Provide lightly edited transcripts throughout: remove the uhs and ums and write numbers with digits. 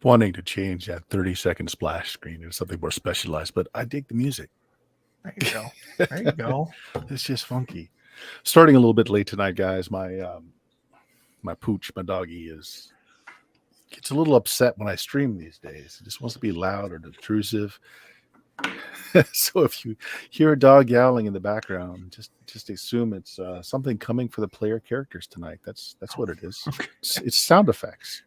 wanting to change that 30-second splash screen into something more specialized, but I dig the music. There you go. There you go. It's just funky. Starting a little bit late tonight, guys. My pooch, my doggy, gets a little upset when I stream these days. He just wants to be loud or intrusive. So if you hear a dog yowling in the background, just assume it's something coming for the player characters tonight. That's what it is. It's sound effects.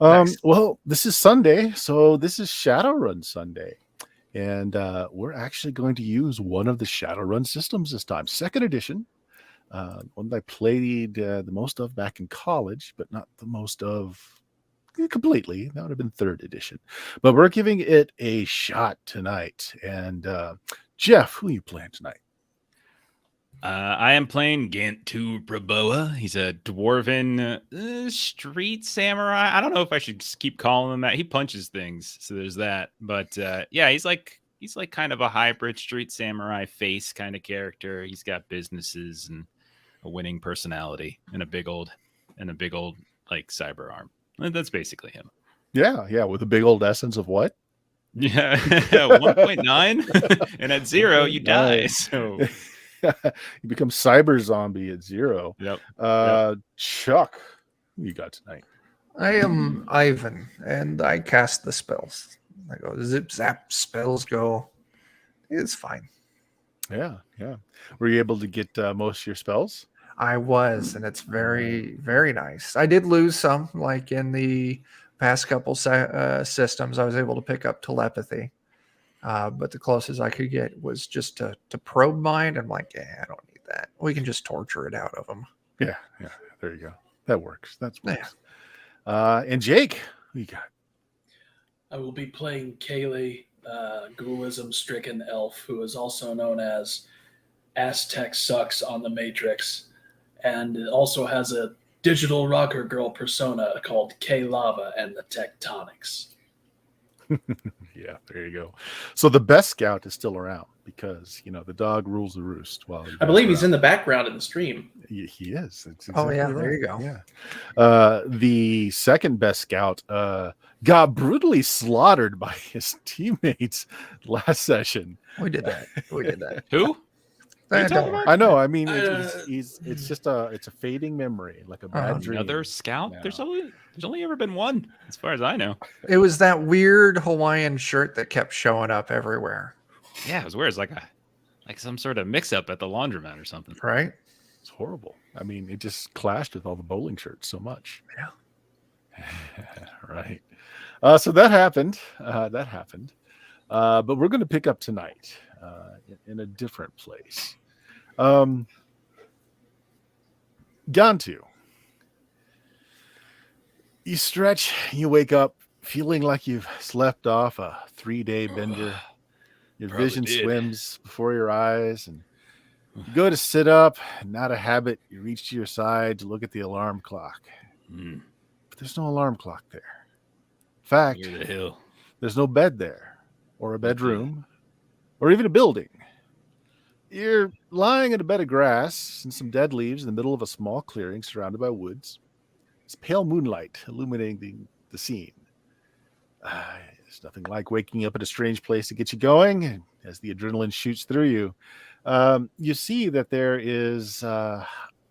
Nice. Well, this is Sunday, so this is Shadowrun Sunday. And we're actually going to use one of the Shadowrun systems this time, second edition. One that I played the most of back in college, but not the most of completely. That would have been third edition. But we're giving it a shot tonight. And Jeff, who are you playing tonight? I am playing Gantu Braboa. He's a dwarven street samurai. I don't know if I should keep calling him that. He punches things, so there's that. But yeah, he's like kind of a hybrid street samurai face kind of character. He's got businesses and a winning personality and a big old like cyber arm. And that's basically him. Yeah, with a big old essence of what? Yeah, 1.9, and at 0 you die. So. You become cyber zombie at 0. Yep. Chuck, who you got tonight? I am Ivan, and I cast the spells. I go zip zap, spells go. It's fine. Yeah. Were you able to get most of your spells? I was, and it's very, very nice. I did lose some, like in the past couple systems. I was able to pick up telepathy. But the closest I could get was just to probe mind. I'm like, I don't need that. We can just torture it out of them. Yeah. There you go. That works. That's works. Yeah. And Jake, who you got? I will be playing Kaylee, ghoulism-stricken elf, who is also known as Aztec Sucks on the Matrix, and it also has a digital rocker girl persona called K-Lava and the Tectonics. Yeah, there you go. So the best scout is still around because the dog rules the roost. Well, I believe he's in the background in the stream. He is. Exactly right. There you go. Yeah. The second best scout got brutally slaughtered by his teammates last session. We did that. Who? I know. I mean, it's just a fading memory, like a bad dream. Another scout? No. There's only ever been one, as far as I know. It was that weird Hawaiian shirt that kept showing up everywhere. Yeah, it was weird. It's like some sort of mix-up at the laundromat or something. Right? It's horrible. I mean, it just clashed with all the bowling shirts so much. Yeah. Right. So that happened. But we're going to pick up tonight in a different place. Gantu. You stretch, you wake up feeling like you've slept off a 3-day bender. Your vision swims before your eyes, and you go to sit up, and not a habit, you reach to your side to look at the alarm clock. But there's no alarm clock there. In fact, there's no bed there, or a bedroom, or even a building. You're lying in a bed of grass and some dead leaves in the middle of a small clearing surrounded by woods. It's pale moonlight illuminating the scene. There's nothing like waking up at a strange place to get you going. As the adrenaline shoots through you, you see that there is a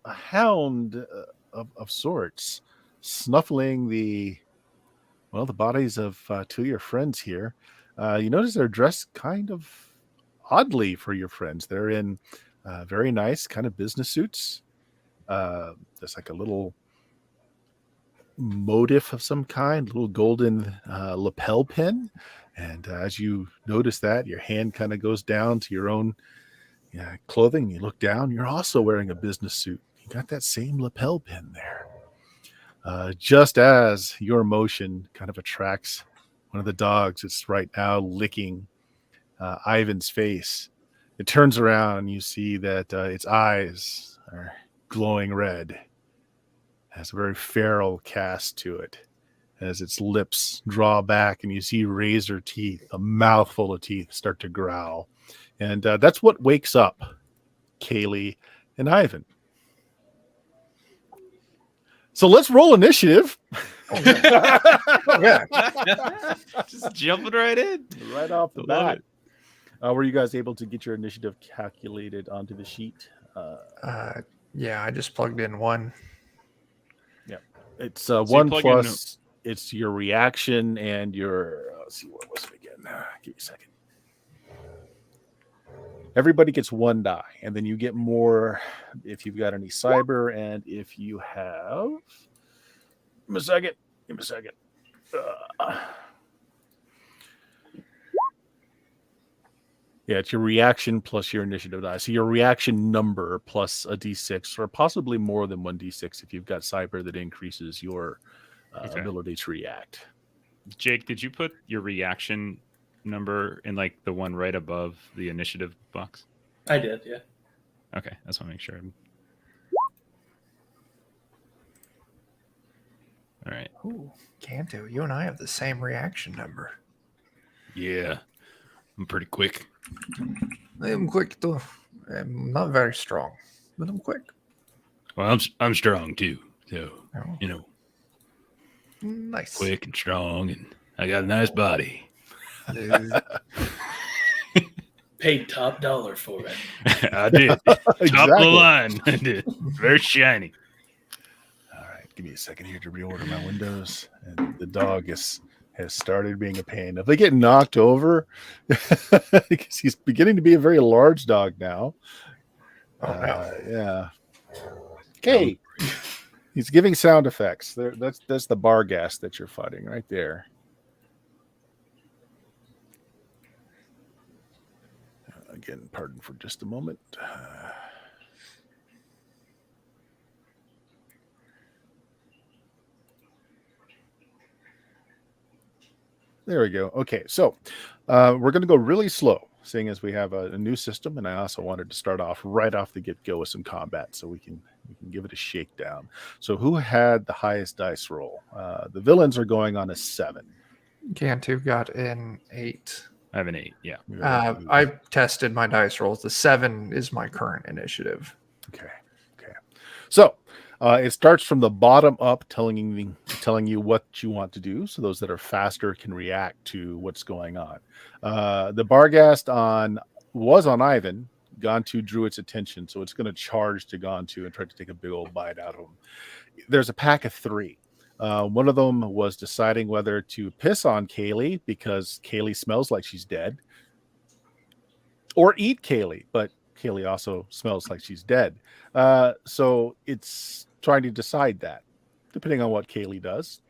hound of sorts snuffling the bodies of two of your friends here. You notice they're dressed kind of oddly for your friends. They're in very nice kind of business suits. There's like a little motif of some kind, little golden lapel pin. And as you notice that, your hand kind of goes down to your own clothing. You look down, you're also wearing a business suit. You got that same lapel pin there. Just as your motion kind of attracts one of the dogs that's right now licking Ivan's face. It turns around and you see that its eyes are glowing red. It has a very feral cast to it as its lips draw back and you see razor teeth, a mouthful of teeth start to growl. And that's what wakes up Kaylee and Ivan. So let's roll initiative. Oh, yeah. Oh, yeah. Just jumping right in. Right off the Love bat. it. Were you guys able to get your initiative calculated onto the sheet? Yeah, I just plugged in 1. It's you 1 plug plus. It's your reaction and your. Let's see, what was it again? Give me a second. Everybody gets 1 die, and then you get more if you've got any cyber, and if you have. Give me a second. Yeah, it's your reaction plus your initiative die. So your reaction number plus a d6, or possibly more than 1d6 if you've got cyber that increases your ability to react. Jake, did you put your reaction number in like the one right above the initiative box? I did, yeah. Okay, that's what I make sure. All right. Ooh, Cantu, you and I have the same reaction number. Yeah, I'm pretty quick. I'm quick too. I'm not very strong, but I'm quick. Well, I'm strong too, so Oh, you know, nice. quick and strong, and I got a nice body. Paid top dollar for it. I did. Top of the Exactly. line. I did. Very shiny. All right, give me a second here to reorder my windows. And the dog has started being a pain. If they get knocked over, because he's beginning to be a very large dog now. Oh, no. Yeah. Okay. He's giving sound effects. That's the bar gas that you're fighting right there. Again, pardon for just a moment. There we go. Okay, so we're going to go really slow, seeing as we have a new system, and I also wanted to start off right off the get-go with some combat, so we can give it a shakedown. So, who had the highest dice roll? The villains are going on a 7. Cantu got an 8. I have an 8. Yeah. I tested my dice rolls. The 7 is my current initiative. Okay. So it starts from the bottom up, telling you what you want to do. So those that are faster can react to what's going on. The Barghast was on Ivan. Gontu drew its attention, so it's going to charge to Gontu and try to take a big old bite out of him. There's a pack of 3. One of them was deciding whether to piss on Kaylee because Kaylee smells like she's dead, or eat Kaylee, but Kaylee also smells like she's dead. So it's trying to decide that. Depending on what Kaylee does,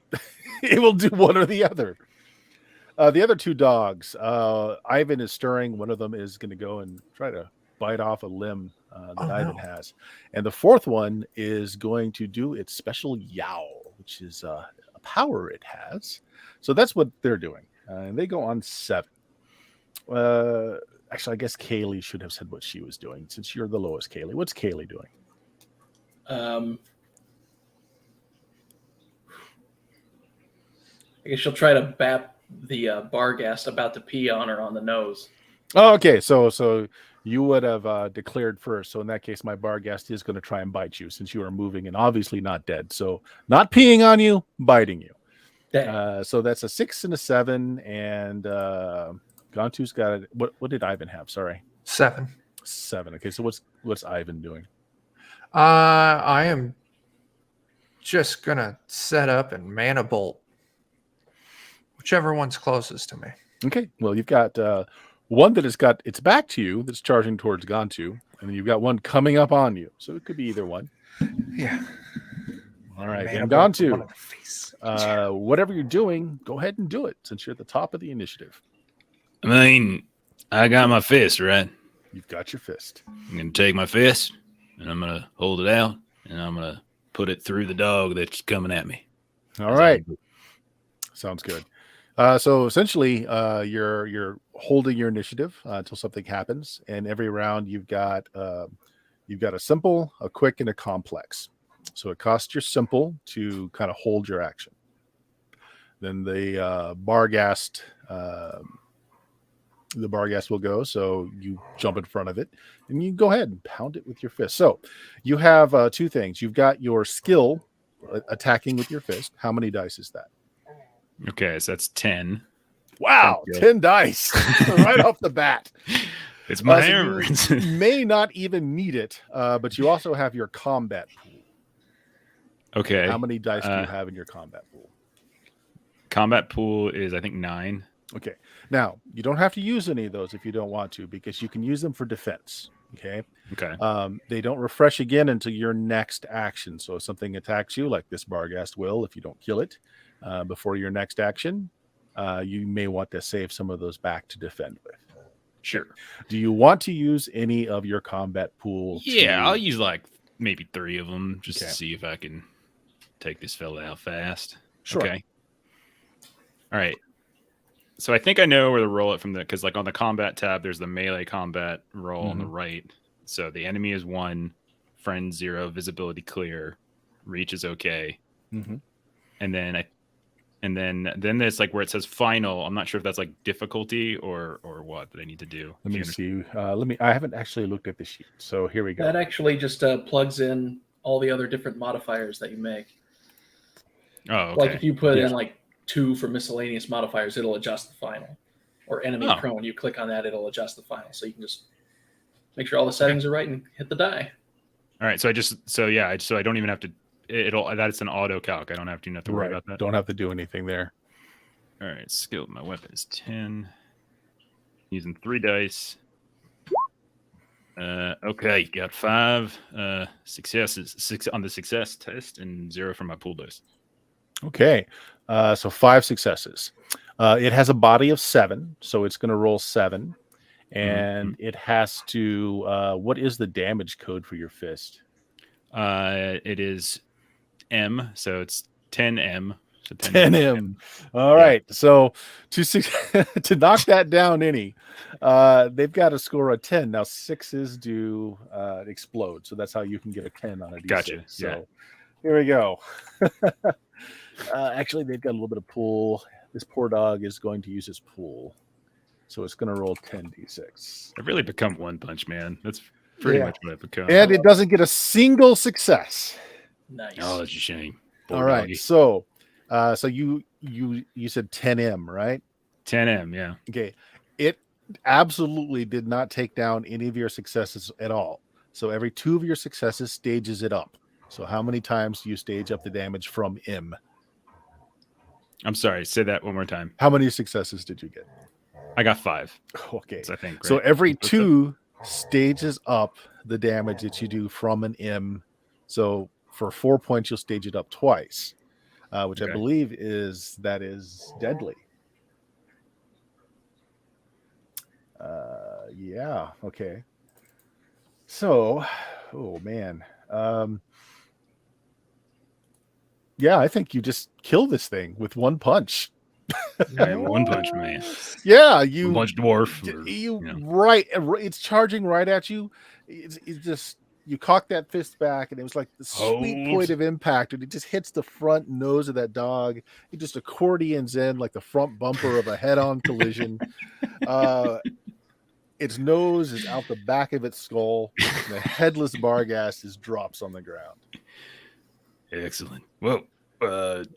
it will do one or the other. The other 2 dogs, Ivan is stirring. One of them is going to go and try to bite off a limb that Ivan has. And the 4th one is going to do its special yowl, which is a power it has. So that's what they're doing. And they go on 7. Actually, I guess Kaylee should have said what she was doing, since you're the lowest, Kaylee. What's Kaylee doing? I guess she'll try to bap the Barghast about to pee on her on the nose. Oh, okay. So you would have declared first. So in that case, my Barghast is going to try and bite you, since you are moving and obviously not dead. So not peeing on you, biting you. So that's a 6 and a 7, and Gontu's got it. What did Ivan have? Sorry, 7. 7. Okay, so what's Ivan doing? I am just gonna set up and mana bolt whichever one's closest to me. Okay, well, you've got one that has got its back to you that's charging towards Gontu, and then you've got one coming up on you. So it could be either one. Yeah. All right, Mana and bolt Gontu, one in the face. whatever you're doing, go ahead and do it, since you're at the top of the initiative. I mean, I got my fist, right? You've got your fist. I'm going to take my fist, and I'm going to hold it out, and I'm going to put it through the dog that's coming at me. All right. Sounds good. So essentially, you're holding your initiative until something happens, and every round you've got a simple, a quick, and a complex. So it costs your simple to kind of hold your action. Then the Barghast will go. So you jump in front of it, and you go ahead and pound it with your fist. So you have 2 things. You've got your skill attacking with your fist. How many dice is that? Okay, so that's 10. Wow, Thank you. 10 dice right off the bat. It's my So hammer. you may not even need it, but you also have your combat pool. Okay. How many dice do you have in your combat pool? Combat pool is, I think, 9. Okay. Now, you don't have to use any of those if you don't want to, because you can use them for defense. Okay. Okay. They don't refresh again until your next action. So if something attacks you, like this Barghast will, if you don't kill it before your next action, you may want to save some of those back to defend with. Sure. Do you want to use any of your combat pool? Yeah, I'll use like maybe 3 of them just Okay. to see if I can take this fella out fast. Sure. Okay. All right. So I think I know where to roll it from because like on the combat tab, there's the melee combat roll on the right. So the enemy is 1, friend 0, visibility clear, reach is okay. Mm-hmm. And then there's like where it says final. I'm not sure if that's like difficulty or what that I need to do. Let me see. I haven't actually looked at the sheet. So here we go. That actually just plugs in all the other different modifiers that you make. Oh, okay. Like if you put in like 2 for miscellaneous modifiers, it'll adjust the final. Or enemy prone, you click on that, it'll adjust the final. So you can just make sure all the settings are right and hit the die. All right. So I don't even have to. That's an auto calc. I don't have to worry about that. Don't have to do anything there. All right. Skill. My weapon is 10. Using 3 dice. Okay. Got 5 successes. 6 on the success test and 0 for my pool dice. Okay. So 5 successes. It has a body of 7, so it's going to roll 7. And it has to. What is the damage code for your fist? It is M, so it's 10M. So 10M. All right. So to knock that down, they've got to score a 10. Now 6s do explode, so that's how you can get a 10 on a D6. Gotcha. So here we go. Actually, they've got a little bit of pool. This poor dog is going to use his pool. So it's going to roll 10d6. I've really become One Punch Man. That's pretty much what I've become. And it doesn't get a single success. Nice. Oh, that's a shame. All right. So you said 10M, right? 10M, yeah. Okay. It absolutely did not take down any of your successes at all. So every 2 of your successes stages it up. So how many times do you stage up the damage from M? I'm sorry. Say that one more time. How many successes did you get? I got 5. Okay. I think. Right? So every 2 stages up the damage that you do from an M. So for 4 points, you'll stage it up twice, which I believe is deadly. Yeah. Okay. So, oh man. Yeah, I think you just kill this thing with 1 punch. One Punch Man. Yeah, you One Punch Dwarf. Right. It's charging right at you. It's just you cock that fist back, and it was like the sweet point of impact, and it just hits the front nose of that dog. It just accordions in like the front bumper of a head-on collision. Its nose is out the back of its skull. And the headless Barghast drops on the ground. Excellent. Whoa.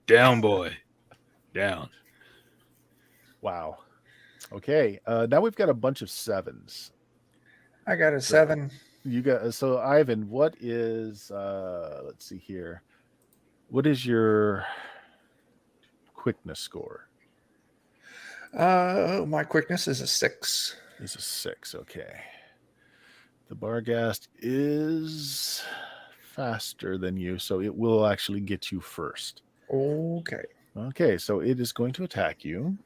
Down, boy. Down. Wow. Okay. Now we've got a bunch of 7s. I got a 7. You got so Ivan, what is let's see here. What is your quickness score? My quickness is a 6. It's a 6, okay. The Barghast is faster than you, so it will actually get you first. Okay. Okay, so it is going to attack you.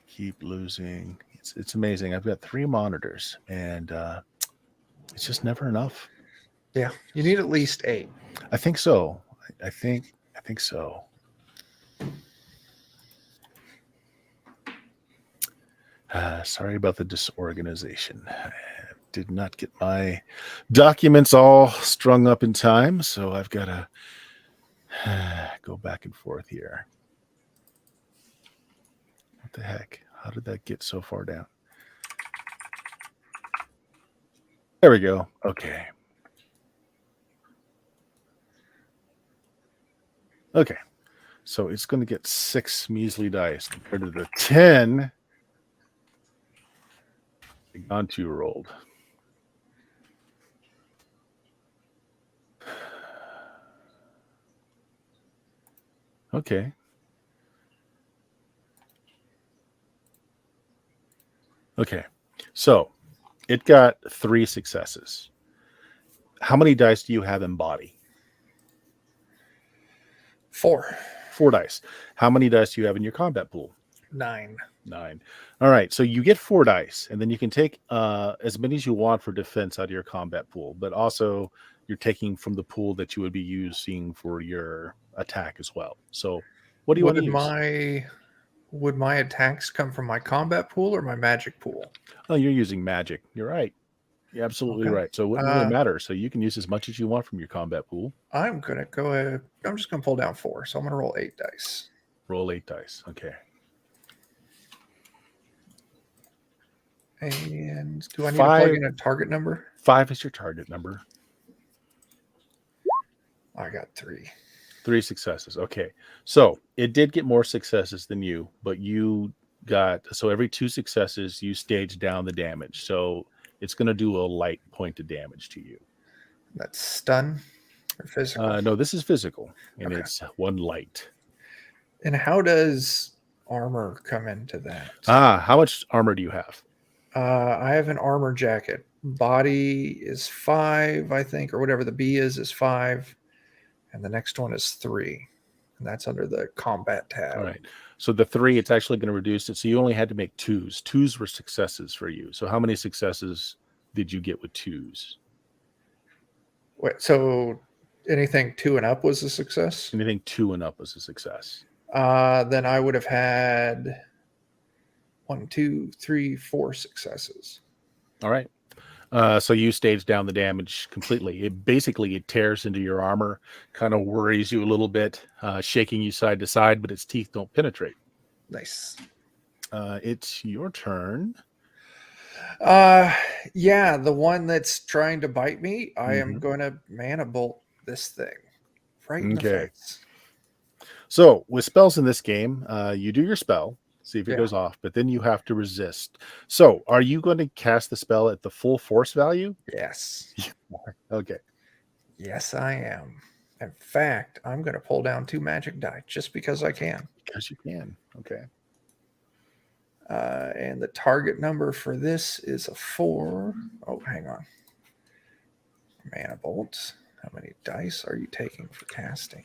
Keep losing. It's amazing. I've got 3 monitors, and it's just never enough. Yeah, you need at least 8. I think so. I think so. Sorry about the disorganization. I did not get my documents all strung up in time, so I've got to go back and forth here. What the heck? How did that get so far down? There we go. Okay. Okay. So it's going to get 6 measly dice compared to the 10 Gantu rolled. Okay. Okay. So it got 3 successes. How many dice do you have in body? 4. 4 dice. How many dice do you have in your combat pool? 9. 9. All right. So you get 4 dice, and then you can take as many as you want for defense out of your combat pool, but also you're taking from the pool that you would be using for your attack as well. So what do you want to use? Would my attacks come from my combat pool or my magic pool? Oh, you're using magic. You're right. You're absolutely Okay. right. So it wouldn't really matter. So you can use as much as you want from your combat pool. I'm gonna go ahead. I'm just gonna pull down 4, so I'm gonna roll 8 dice. Roll 8 dice. Okay. And do I need to plug in a target number? 5 is your target number. I got 3. 3 successes. Okay. So it did get more successes than you, but you got, so every 2 successes, you stage down the damage. So it's going to do a light point of damage to you. That's stun or physical? No, this is physical, and Okay. it's 1 light. And how does armor come into that? How much armor do you have? I have an armor jacket. Body is 5, I think, or whatever the B is 5. And the next one is 3. And that's under the combat tab. All right. So the 3, it's actually going to reduce it. So you only had to make 2s. 2s were successes for you. So how many successes did you get with 2s? Wait, so anything 2 and up was a success? Anything 2 and up was a success. Then I would have had 1, 2, 3, 4 successes. All right. So you stage down the damage completely. It tears into your armor, kind of worries you a little bit, shaking you side to side, but its teeth don't penetrate. Nice. It's your turn. Yeah, the one that's trying to bite me, I am going to mana bolt this thing right in the face. So with spells in this game, you do your spell, see if it Yeah. goes off, but then you have to resist. So are you going to cast the spell at the full force value? Yes. Okay. Yes, I am. In fact, I'm going to pull down 2 magic die just because I can. Because you can. Okay. And the target number for this is a 4. Oh, hang on. Mana bolts. How many dice are you taking for casting?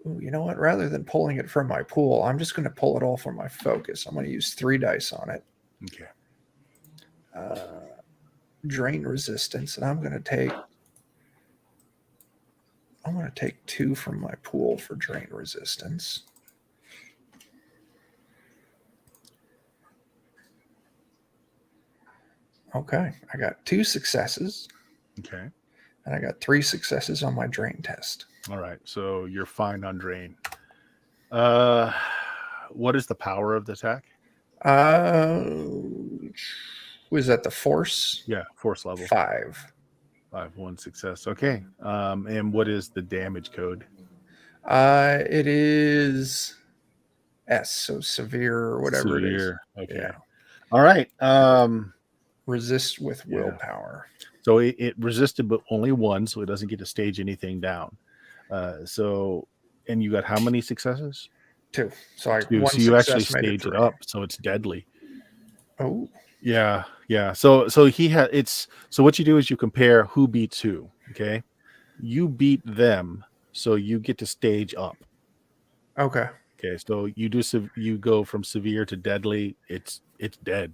Ooh, you know what? Rather than pulling it from my pool, I'm just going to pull it all from my focus. I'm going to use 3 dice on it. Okay. Drain resistance, and I'm going to take 2 from my pool for drain resistance. Okay, I got 2 successes. Okay. And I got 3 successes on my drain test. All right. So you're fine on drain. What is the power of the attack? Was that the force? Yeah, force level. 5. 5, 1 success. Okay. And what is the damage code? It is S, so severe or whatever Severe. it is. Okay. Yeah. All right. Resist with willpower. So it resisted, but only 1, so it doesn't get to stage anything down. And you got how many successes? 2. So I 2. one So you actually success made stage it it 3. up, so it's deadly. Oh. Yeah. So he had it's so what you do is you compare who beats who. Okay. You beat them, so you get to stage up. Okay. Okay. So you go from severe to deadly. It's dead.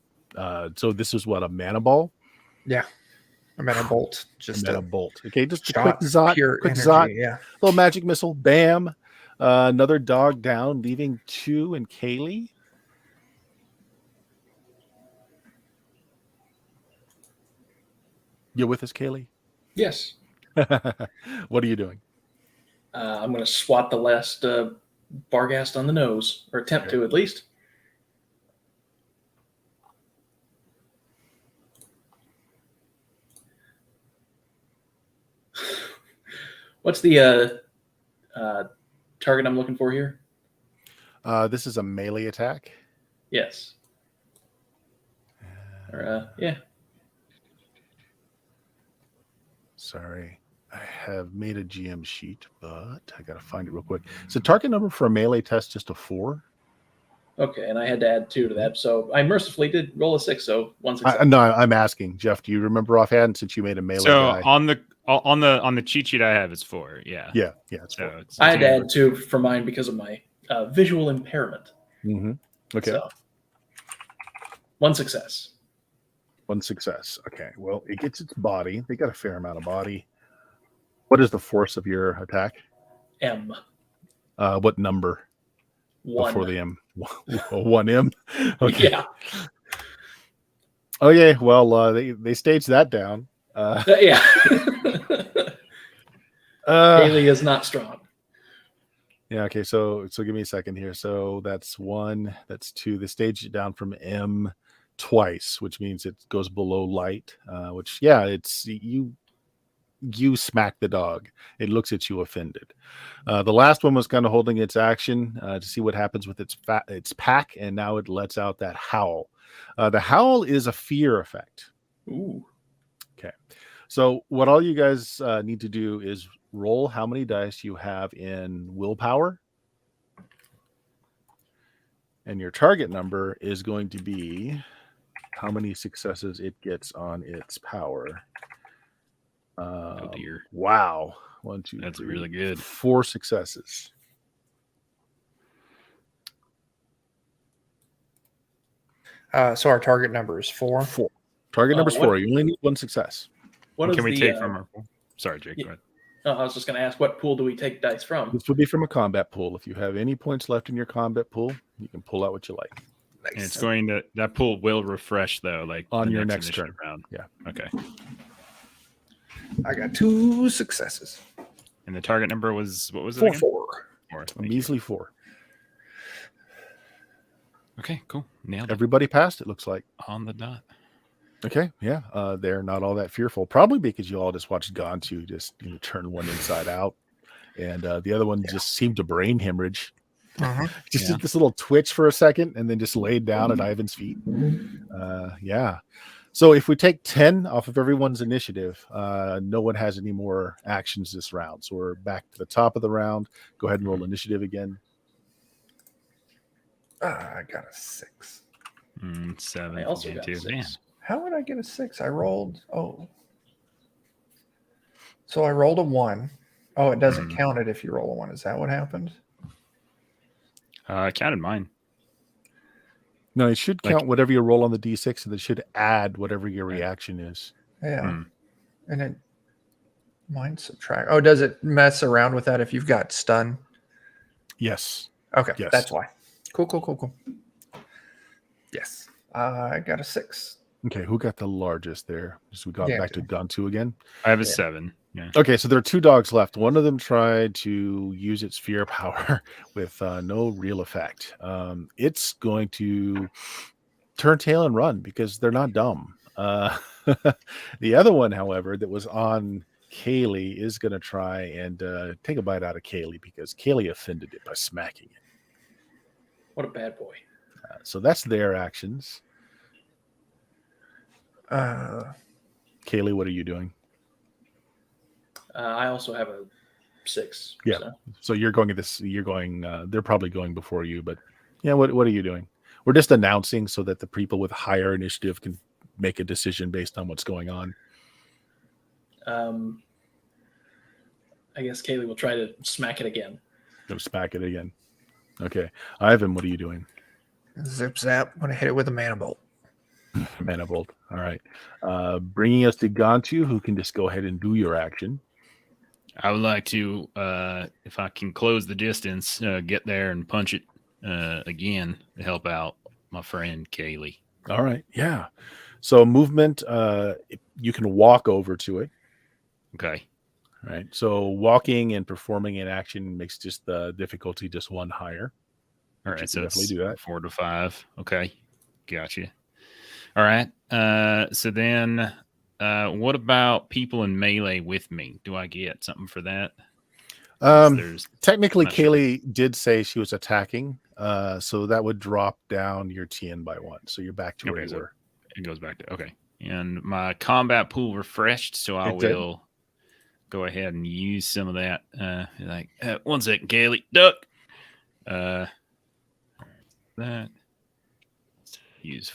So this is what, a mana ball? Yeah. A mana bolt. Just a bolt. Okay, just a shot, quick zot, pure quick energy. zot, Yeah. little magic missile, bam. Another dog down, leaving 2 and Kaylee. You with us, Kaylee? Yes. What are you doing? I'm going to swat the last Barghast on the nose, or attempt to at least. What's the target I'm looking for here? This is a melee attack. Yes. Yeah. Sorry, I have made a GM sheet, but I got to find it real quick. So target number for a melee test just a 4. Okay, and I had to add 2 to that, so I mercifully did roll a 6, so 1 success. No, I'm asking Jeff. Do you remember offhand since you made a melee guy? on the cheat sheet I have is 4. Yeah. Yeah, it's 4. I had to add 2 for mine because of my visual impairment. Mm-hmm. Okay. So, 1 success. 1 success. Okay. Well, it gets its body. They got a fair amount of body. What is the force of your attack? M. What number? 1. Before the M. 1M. Okay. Yeah. Okay. Well, they staged that down. Yeah. Haley is not strong. Yeah. Okay. So give me a second here. So that's 1. That's 2. They staged it down from M twice, which means it goes below light. Which it's you smack the dog. It looks at you offended. The last one was kind of holding its action to see what happens with its pack, and now it lets out that howl. The howl is a fear effect. Ooh. Okay. So what all you guys need to do is roll how many dice you have in willpower. And your target number is going to be how many successes it gets on its power. Oh dear! Wow, 1, 2, That's 3, really good. 4 successes. So our target number is 4. 4. Target number is 4. You only need 1 success. What Can is we the, take from our pool? Sorry, Jake. yeah. Go ahead. I was just going to ask, what pool do we take dice from? This would be from a combat pool. If you have any points left in your combat pool, you can pull out what you like. Nice. And it's going to that pool will refresh though, like On the your next initiative turn. round. Yeah. Okay. I got 2 successes. And the target number was what was it? 4, Again? 4. 4. A Thank you. measly 4. Okay, cool. Nailed it. Everybody passed, it looks like. On the dot. Okay, yeah. They're not all that fearful. Probably because you all just watched Gone to just turn one inside out. And the other one just seemed to brain hemorrhage. Just did this little twitch for a second and then just laid down at Ivan's feet. Yeah. So if we take 10 off of everyone's initiative, no one has any more actions this round. So we're back to the top of the round. Go ahead and roll initiative again. I got a 6. 7. I also again, got too. 6. Man. How would I get a 6? I rolled. Oh. So I rolled a 1. Oh, it doesn't count it if you roll a 1. Is that what happened? I counted mine. No, it should count whatever you roll on the D6, and it should add whatever your reaction is. Yeah. And it mine subtract. Oh, does it mess around with that if you've got stun? Yes. Okay, Yes. that's why. Cool. Yes. I got a 6. Okay, who got the largest there? So we got back to Gun 2 again. I have a 7. Yeah. Okay, so there are 2 dogs left. One of them tried to use its fear power with no real effect. It's going to turn tail and run because they're not dumb. The other one, however, that was on Kaylee is going to try and take a bite out of Kaylee because Kaylee offended it by smacking it. What a bad boy. So that's their actions. Kaylee, what are you doing? I also have a 6. Yeah. So you're going at this. You're going. They're probably going before you, but yeah. What are you doing? We're just announcing so that the people with higher initiative can make a decision based on what's going on. I guess Kaylee will try to smack it again. Go smack it again. Okay, Ivan, what are you doing? Zip zap. I'm gonna hit it with a mana bolt. Mana bolt. All right. Bringing us to Gantu, who can just go ahead and do your action. I would like to, if I can close the distance, get there and punch it again to help out my friend Kaylee. All right. Yeah. So movement, you can walk over to it. Okay. All right. So walking and performing an action makes just the difficulty just 1 higher. All right. So definitely it's do that. 4 to 5. Okay. Gotcha. All right. So then what about people in melee with me? Do I get something for that? Technically, not sure. Kaylee did say she was attacking, so that would drop down your TN by 1. So you're back to where Okay, you so were. it goes back to okay. And my combat pool refreshed, so I It did. will go ahead and use some of that. 1 second, Kaylee, duck. That let's use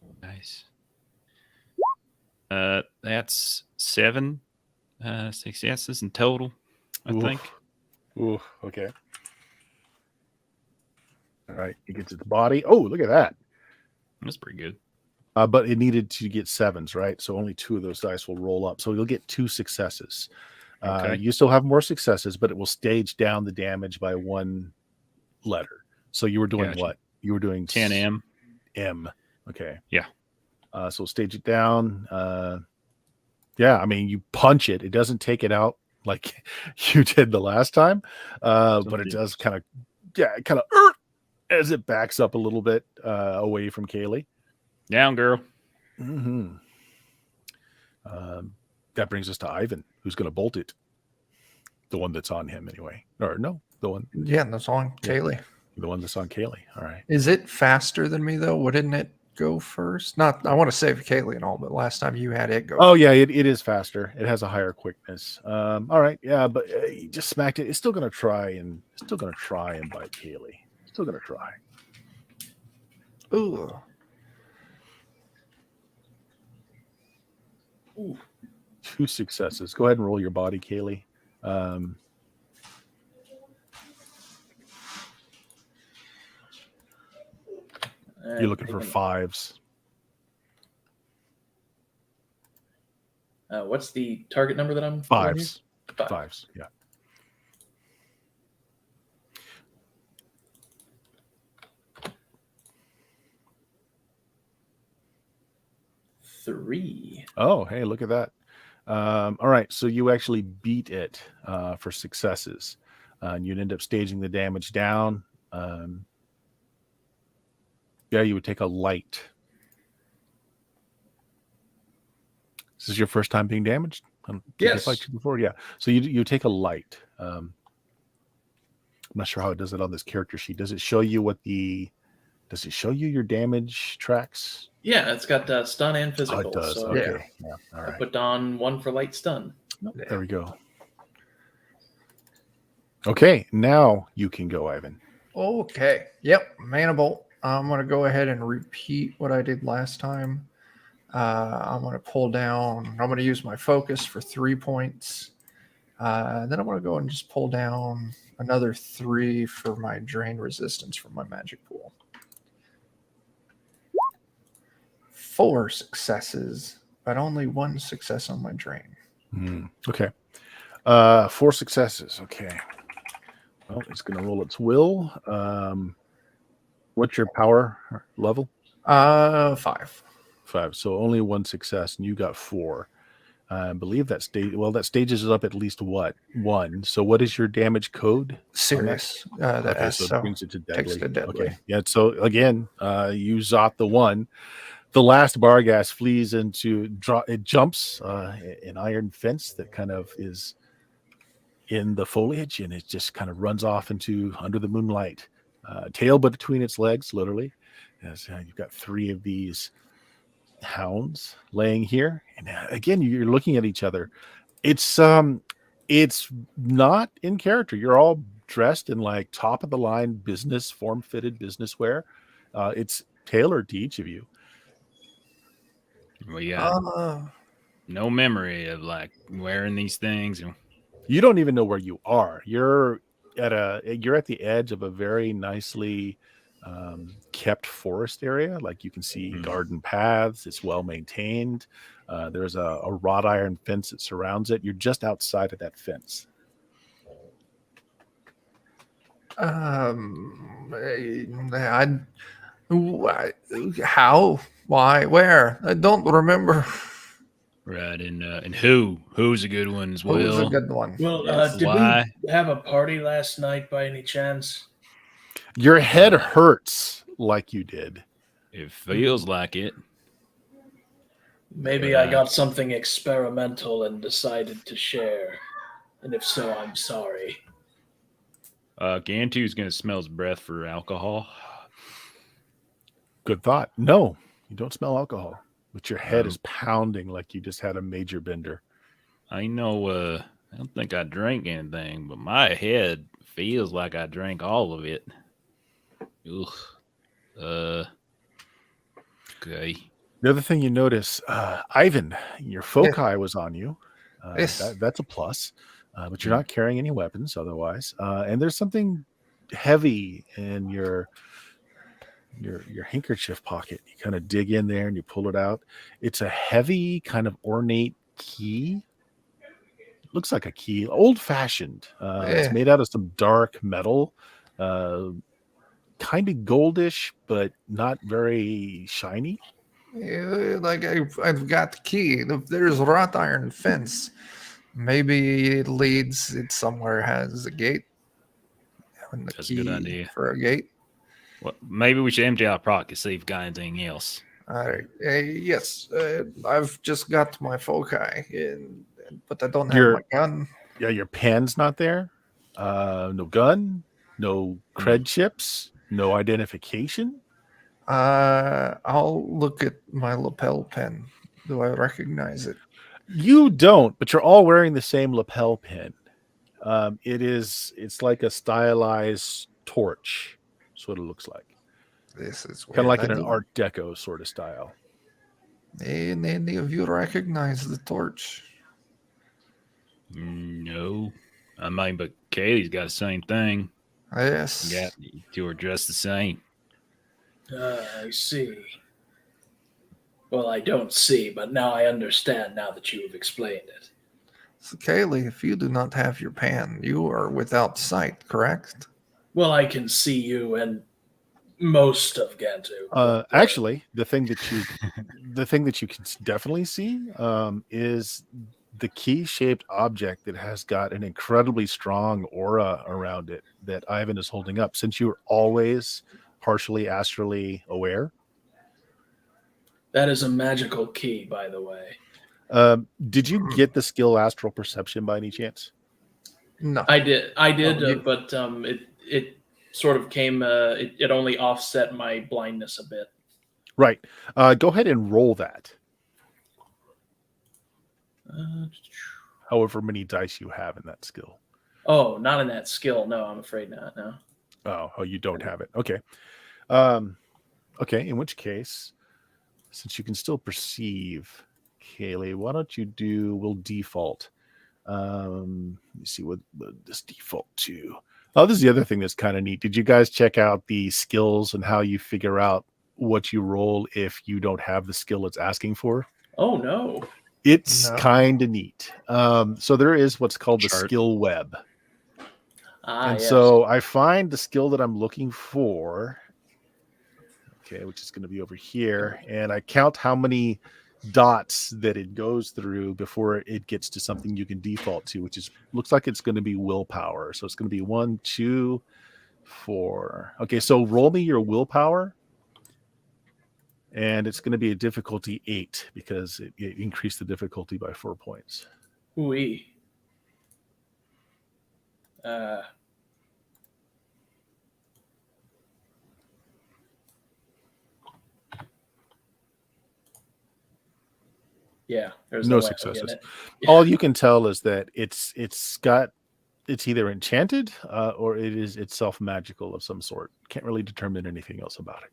4 dice. That's 7 successes in total, I Oof. think. Ooh, okay. All right, it gets its body. Oh, look at that. That's pretty good. But it needed to get 7s, right? So only 2 of those dice will roll up. So you'll get 2 successes. Okay. You still have more successes, but it will stage down the damage by 1 letter. So you were doing Gotcha. what? You were doing 10 M. M. Okay. Yeah. So stage it down. Yeah, I mean, you punch it. It doesn't take it out like you did the last time, but it does kind of as it backs up a little bit away from Kaylee. Down, girl. Mm-hmm. That brings us to Ivan, who's going to bolt it. The one that's on him, anyway. Or no, the one. Yeah, that's on Kaylee. The one that's on Kaylee. All right. Is it faster than me though? Wouldn't it go first? Not. I want to save Kaylee and all, but last time you had it go. Oh yeah, it is faster. It has a higher quickness. All right, yeah, but you just smacked it. It's still going to try and bite Kaylee. Still going to try. Ooh. Ooh. 2 successes. Go ahead and roll your body, Kaylee. You're looking for 5s. What's the target number that I'm 5s. Five. 5s, yeah. Three. Oh, hey, look at that. All right, so you actually beat it for successes. And you'd end up staging the damage down. Yeah, you would take a light. This is your first time being damaged? Yes. Like before, yeah. So you take a light. I'm not sure how it does it on this character sheet. Does it show you your damage tracks? Yeah, it's got stun and physical. Oh, it does. So Okay. Yeah. All I right. put on 1 for light stun. There we go. Okay, now you can go, Ivan. Okay. Yep. Mana Bolt. I'm going to go ahead and repeat what I did last time. I'm going to pull down. I'm going to use my focus for 3 points. Then I'm going to go and just pull down another 3 for my drain resistance from my magic pool. 4 successes, but only 1 success on my drain. Okay. 4 successes. Okay. Well, it's going to roll its will. What's your power level? 5. 5. So only 1 success, and you got 4. I believe that stages it up at least what? 1. So what is your damage code? Serious. Okay, so it brings it to deadly. Takes to deadly. Okay. Yeah. So again, you zot the 1. The last Barghast flees it jumps an iron fence that kind of is in the foliage, and it just kind of runs off into under the moonlight, tail but between its legs, literally. As you've got 3 of these hounds laying here, and again, you're looking at each other. It's not in character. You're all dressed in like top of the line business, form-fitted business wear. It's tailored to each of you. Well, yeah. No memory of like wearing these things. You don't even know where you are. You're at the edge of a very nicely kept forest area. Like you can see garden paths. It's well maintained. There's a wrought iron fence that surrounds it. You're just outside of that fence. How? Why? Where? I don't remember. Right, and who's a good one as well? Who's a good one? Well, Yes. did Why? we have a party last night by any chance? Your head hurts like you did. It feels like it. Maybe I got something experimental and decided to share. And if so, I'm sorry. Gantu's going to smell his breath for alcohol. Good thought. No, you don't smell alcohol, but your head Oh. is pounding like you just had a major bender. I know, I don't think I drank anything, but my head feels like I drank all of it. Ugh. Okay. The other thing you notice, Ivan, your foci was on you. Yes. That's a plus, but you're not carrying any weapons otherwise. And there's something heavy in your handkerchief pocket. You kind of dig in there and you pull it out. It's a heavy, kind of ornate key. Looks like a key, old fashioned. It's Yeah. made out of some dark metal, kind of goldish, but not very shiny. Yeah, like I've got the key. There's a wrought iron fence. Maybe it leads. It somewhere has a gate. Having the That's a key good idea. for a gate. Well, maybe we should empty out pockets, see if we got anything else. All right. Yes. I've just got my foci, but I don't have my gun. Yeah, your pen's not there. No gun, no cred chips, no identification. I'll look at my lapel pin. Do I recognize it? You don't, but you're all wearing the same lapel pin. It's like a stylized torch. That's what it looks like. This is Kind of weird. like in an Art Deco sort of style. Any of you recognize the torch? No. I mean, but Katie's got the same thing. Yes. Yeah, you two are dressed the same. I see. Well, I don't see, but now I understand now that you have explained it. So, Kaylee, if you do not have your pan, you are without sight, correct? Well, I can see you and most of Gantu. Actually, the thing that you can definitely see is the key-shaped object that has got an incredibly strong aura around it that Ivan is holding up. Since you're always partially astrally aware, That is a magical key, by the way. did you get the skill astral perception by any chance? No. I did, but it sort of came. It only offset my blindness a bit. Right. Go ahead and roll that. However many dice you have in that skill. Oh, not in that skill. No, I'm afraid not. No. Oh, you don't have it. Okay. Okay. In which case, since you can still perceive, Kaylee, why don't you we'll default. Let me see what this default to. Oh, this is the other thing that's kind of neat. Did you guys check out the skills and how you figure out what you roll if you don't have the skill it's asking for? Oh, no. It's kind of neat. So there is what's called the Chart. skill web. And yes. so I find the skill that I'm looking for, okay, which is going to be over here, and I count how many dots that it goes through before it gets to something you can default to, which looks like it's going to be willpower. So it's going to be 1, 2, 4. Okay, so roll me your willpower. And it's going to be a difficulty 8 because it increased the difficulty by 4 points. Ooh-wee. Yeah, there's no way of getting successes. it. All you can tell is that it's either enchanted or it is itself magical of some sort. Can't really determine anything else about it.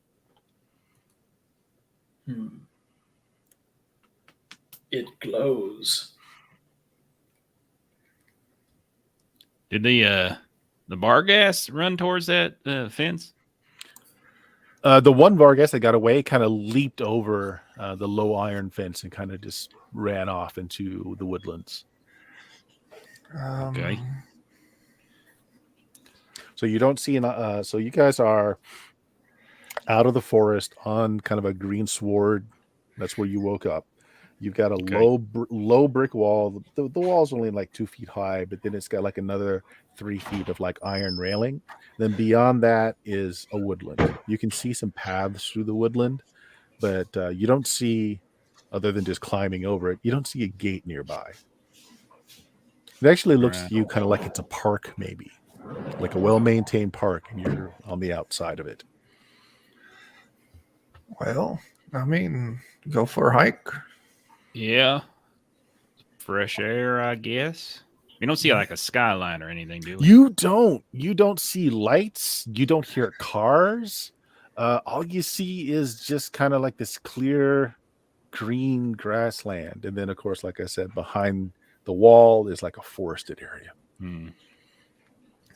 It glows. Did the Barghast run towards that fence? The one Vargas that got away kind of leaped over the low iron fence and kind of just ran off into the woodlands. Okay. So you don't see so you guys are out of the forest on kind of a green sward. That's where you woke up. You've got a low brick wall. The wall's only like 2 feet high, but then it's got like another 3 feet of like iron railing. Then beyond that is a woodland. You can see some paths through the woodland, but you don't see, other than just climbing over it, you don't see a gate nearby. It actually looks Right. to you kind of like it's a park, maybe like a well-maintained park, and you're on the outside of it. Well, I mean, go for a hike. Yeah. Fresh air, I guess. We don't see like a skyline or anything, do we? You don't see lights. You don't hear cars. All you see is just kind of like this clear green grassland, and then of course, like I said, behind the wall is like a forested area. Hmm.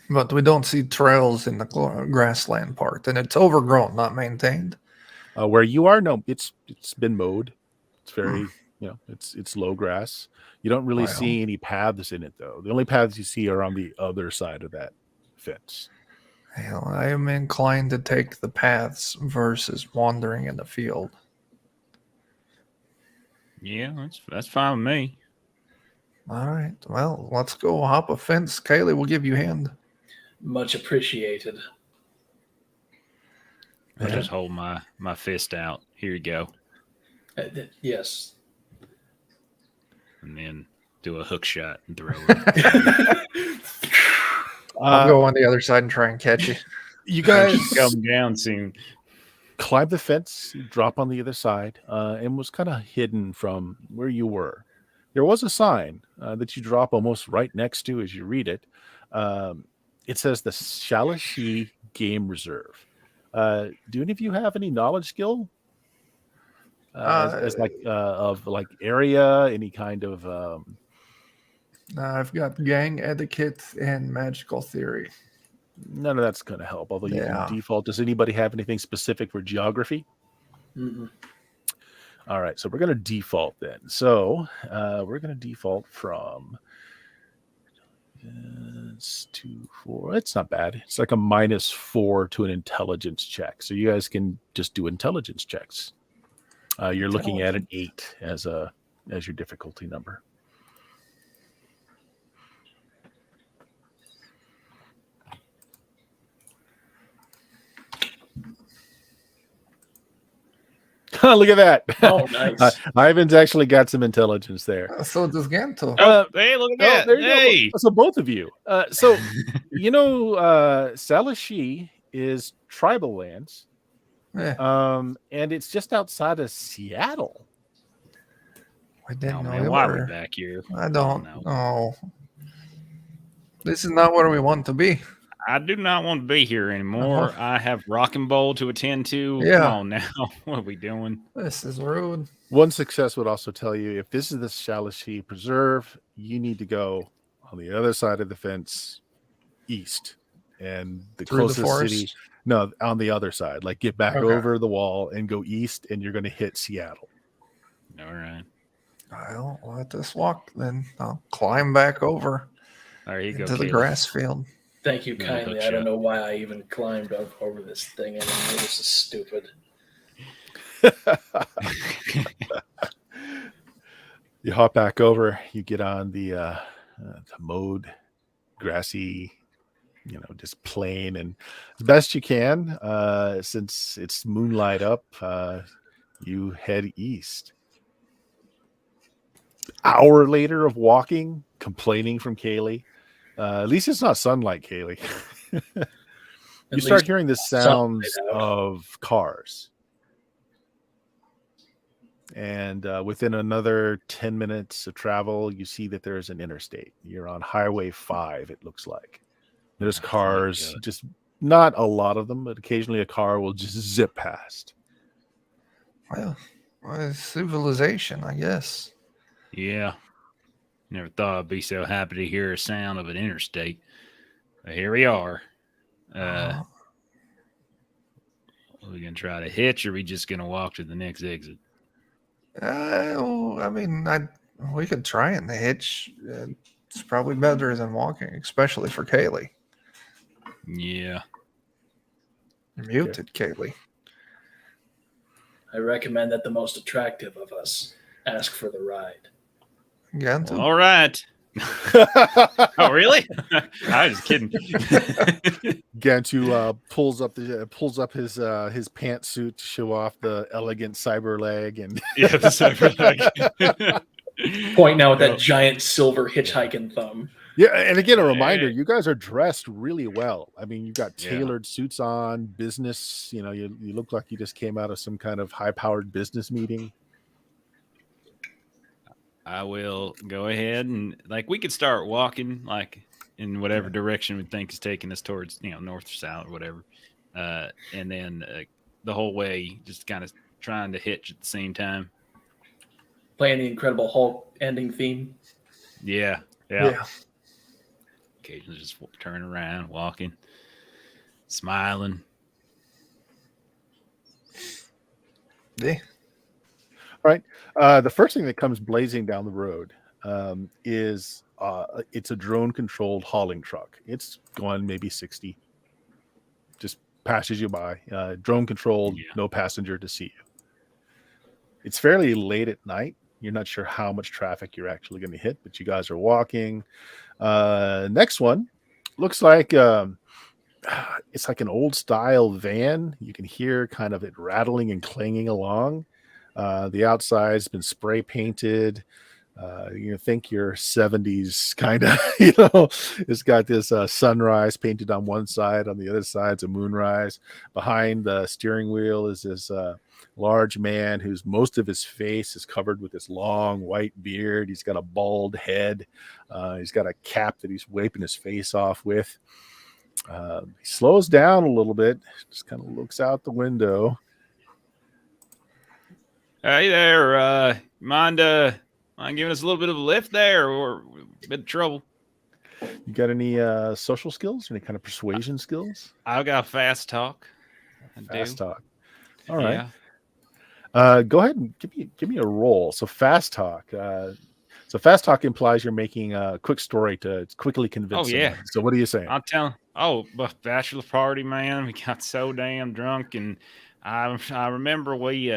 But we don't see trails in the grassland part, and it's overgrown, not maintained. Where you are, no, it's been mowed. It's very, it's low grass. You don't really Well. see any paths in it, though. The only paths you see are on the other side of that fence. Hell, I am inclined to take the paths versus wandering in the field. Yeah, that's fine with me. All right. Well, let's go hop a fence. Kaylee will give you a hand. Much appreciated. I'll Yeah. just hold my fist out. Here you go. Yes. And then do a hook shot and throw it. I'll go on the other side and try and catch you. You guys Come down soon. climb the fence, drop on the other side, and was kind of hidden from where you were. There was a sign that you drop almost right next to as you read it. It says the Shalashi Game Reserve. Do any of you have any knowledge skill? As like of like area, any kind of I've got gang etiquette and magical theory. none of that's going to help. Although you Yeah. can default. Does anybody have anything specific for geography? Mm-mm. All right, so we're going to default then. So we're going to default from 2-4. It's not bad. It's like a -4 to an intelligence check. So you guys can just do intelligence checks. You're looking at an 8 as your difficulty number. Look at that. Oh, nice. Ivan's actually got some intelligence there. So does Ganto. Hey, look at Oh, that. there you Hey. go. So both of you. Salashi is tribal lands. Yeah, And it's just outside of Seattle. I didn't Oh, know man, they why are were. we back here? I don't know. know. This is not where we want to be. I do not want to be here anymore. Uh-huh. I have Rockin' Bowl to attend to. Yeah. Come on now. What are we doing? This is rude. One success would also tell you if this is the Shalashi Preserve, you need to go on the other side of the fence, east, and the Through the closest forest? city. No, on the other side. Like get back Okay. over the wall and go east, and you're going to hit Seattle. All right. Well, let us walk then. I'll climb back over There you go. into the Caleb. grass field. Thank you Yeah, kindly. hook I don't shot. know why I even climbed over this thing anymore. This is stupid. You hop back over. You get on the mowed, grassy, just plain, and as best you can, since it's moonlight up, you head east. Hour later of walking, complaining from Kaylee. At least it's not sunlight, Kaylee. You start hearing the sounds of cars. And within another 10 minutes of travel, you see that there's an interstate. You're on Highway 5, it looks like. There's cars, just not a lot of them, but occasionally a car will just zip past. Well, civilization, I guess. Yeah. Never thought I'd be so happy to hear a sound of an interstate. But here we are. Are we going to try to hitch, or are we just going to walk to the next exit? I mean, we could try in the hitch. It's probably better than walking, especially for Kaylee. Yeah. You're muted, Kaylee. I recommend that the most attractive of us ask for the ride. Gantu? Well, all right. Oh, really? I was kidding. Gantu pulls up his pantsuit to show off the elegant cyber leg, and Yeah, the cyber leg. Pointing out with that giant silver hitchhiking thumb. Yeah, and again, a reminder: you guys are dressed really well. I mean, you've got Yeah. tailored suits on, business. You know, you look like you just came out of some kind of high-powered business meeting. I will go ahead and we could start walking in whatever direction we think is taking us towards north or south or whatever, and then the whole way just kind of trying to hitch at the same time. Playing the Incredible Hulk ending theme. Yeah. Occasionally just turn around, walking, smiling. Yeah. All right. The first thing that comes blazing down the road is it's a drone-controlled hauling truck. It's going maybe 60. Just passes you by. Drone-controlled, no passenger to see you. It's fairly late at night. You're not sure how much traffic you're actually going to hit, but you guys are walking. Next one looks like it's like an old-style van. You can hear kind of it rattling and clanging along. The outside's been spray painted. You think your 70s kind of, it's got this sunrise painted on one side. On the other side's a moonrise. Behind the steering wheel is this large man whose most of his face is covered with this long white beard. He's got a bald head. He's got a cap that he's wiping his face off with. He slows down a little bit, just kind of looks out the window. Hey there, mind giving us a little bit of a lift there, or a bit of trouble? You got any social skills? Any kind of persuasion skills? I've got fast talk. Fast talk. All right. Yeah. Go ahead and give me a roll. So fast talk. So fast talk implies you're making a quick story to quickly convince someone. So what are you saying? I'm telling. Bachelor party, man. We got so damn drunk, and I remember we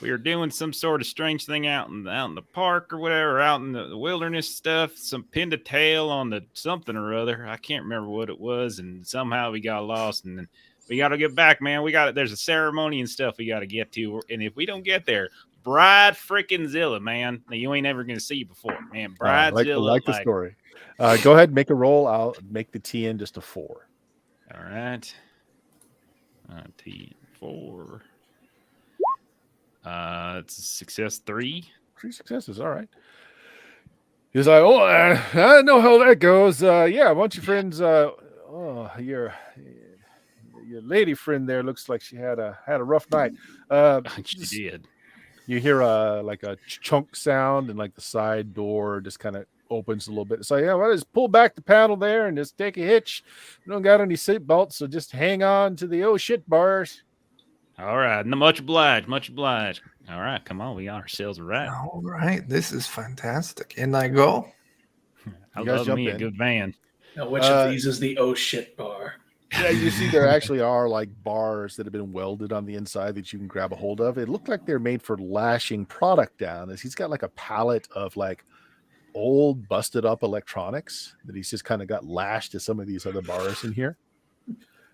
were doing some sort of strange thing out in the park or whatever, out in the wilderness stuff. Some pinned a tail on the something or other. I can't remember what it was, and somehow we got lost. And then we got to get back, man. There's a ceremony and stuff we got to get to, and if we don't get there, bride freaking Zilla, man. You ain't ever gonna see you before, man. Bridezilla. Like the story. Go ahead and make a roll. I'll make the TN just a 4. All right. TN4. It's a success 3. 3 successes. All right. He's like, I know how that goes. Yeah, a bunch of friends. Your lady friend there looks like she had a rough night. She did. You hear like a chunk sound, and like the side door just kind of opens a little bit. It's like, just pull back the panel there and just take a hitch. You don't got any seat belts, so just hang on to the shit bars. All right. Much obliged. All right. Come on. We got ourselves a ride. All right. This is fantastic. And I go. I love me a good van. Now, which of these is the shit bar? Yeah, you see there actually are like bars that have been welded on the inside that you can grab a hold of. It looked like they're made for lashing product down. He's got like a pallet of like old busted up electronics that he's just kind of got lashed to some of these other bars in here.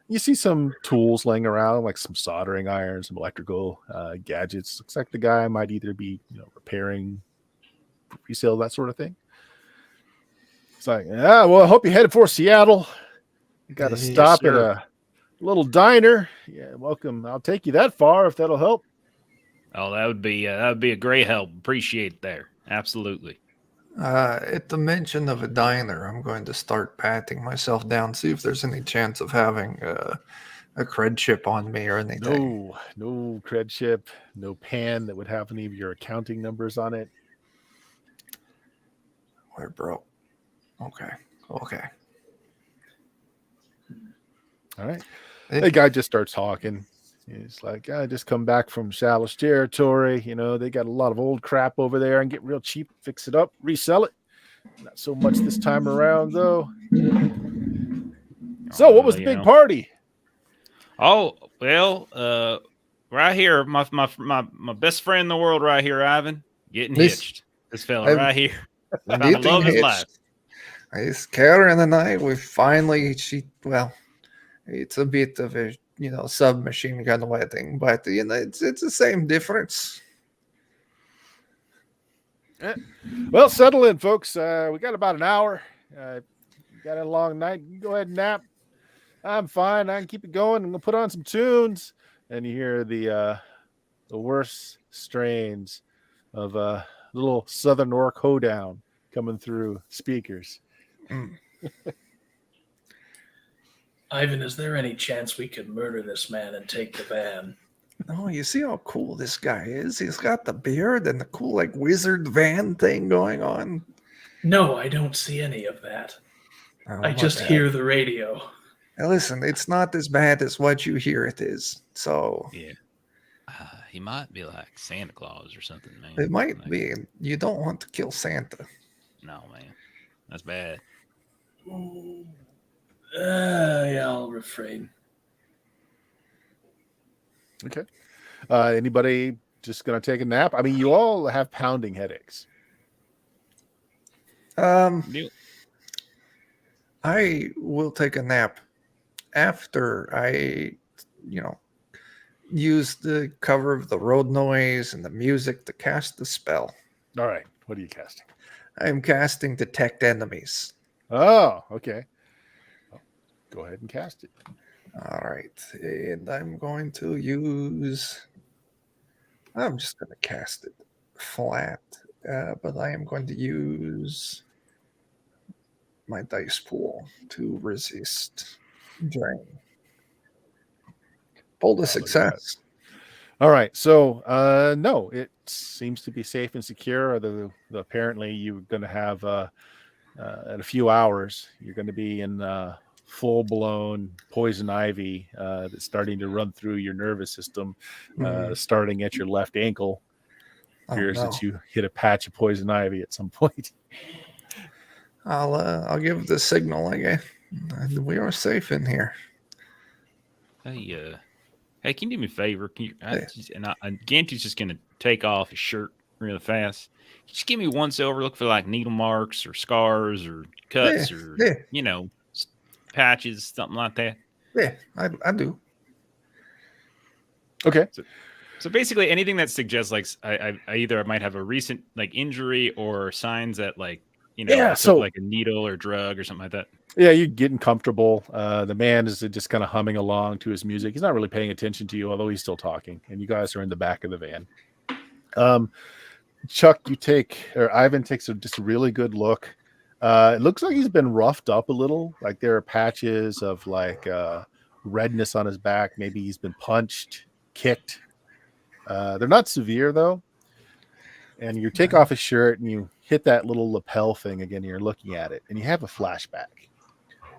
You see some tools laying around, like some soldering irons, some electrical gadgets. Looks like the guy might either be repairing, resale, that sort of thing. It's like, well, I hope you're headed for Seattle. You got to stop at a little diner. Yeah, welcome. I'll take you that far if that'll help. Oh, that would be a great help. Appreciate it there. Absolutely. At the mention of a diner, I'm going to start patting myself down, see if there's any chance of having a cred chip on me or anything. No cred chip, no pan that would have any of your accounting numbers on it. We're broke. Okay. All right. The guy just starts talking. He's like, I just come back from Shallow's territory. They got a lot of old crap over there and get real cheap, fix it up, resell it. Not so much this time around, though. So what was the big party? Oh, well, right here, my best friend in the world right here, Ivan, getting hitched. This fella right here. I love his life. It's Karen and I, we finally, it's a bit of a, submachine gun wedding, but, it's the same difference. Well, settle in, folks. We got about an hour. Got a long night. You go ahead and nap. I'm fine. I can keep it going. I'm gonna put on some tunes." And you hear the worst strains of little Southern Orc hoedown coming through speakers. Ivan, is there any chance we could murder this man and take the van? Oh, you see how cool this guy is? He's got the beard and the cool like wizard van thing going on. No, I don't see any of that. Oh, I my just bad. hear the radio. Now listen, it's not as bad as what you hear it is. So Yeah. He might be like Santa Claus or something, man. it might Like, be. You don't want to kill Santa. No, man. That's bad. Yeah, I'll refrain. Okay. Anybody just gonna take a nap? I mean, you all have pounding headaches. Deal. I will take a nap after I, use the cover of the road noise and the music to cast the spell. All right. What are you casting? I am casting Detect Enemies. Oh, okay. Well, go ahead and cast it. All right. And I'm going to I'm just going to cast it flat, but I am going to use my dice pool to resist drain. Pulled a success. All right. So, no, it seems to be safe and secure. Although apparently you're going to have, in a few hours, you're going to be in full-blown poison ivy that's starting to run through your nervous system, starting at your left ankle. Appears that you hit a patch of poison ivy at some point. I'll give the signal again. We are safe in here. Hey, can you do me a favor? Can you? Ganty's just gonna take off his shirt real fast. Just give me 1 silver. Look for like needle marks or scars or cuts or patches, something like that. Yeah, I do. Okay. So basically, anything that suggests like I either might have a recent like injury or signs that like I took like a needle or drug or something like that. Yeah, you're getting comfortable. The man is just kind of humming along to his music. He's not really paying attention to you, although he's still talking. And you guys are in the back of the van. Chuck, Ivan takes just a really good look. It looks like he's been roughed up a little. Like there are patches of like redness on his back. Maybe he's been punched, kicked. They're not severe though. And you take off his shirt and you hit that little lapel thing again. And you're looking at it and you have a flashback.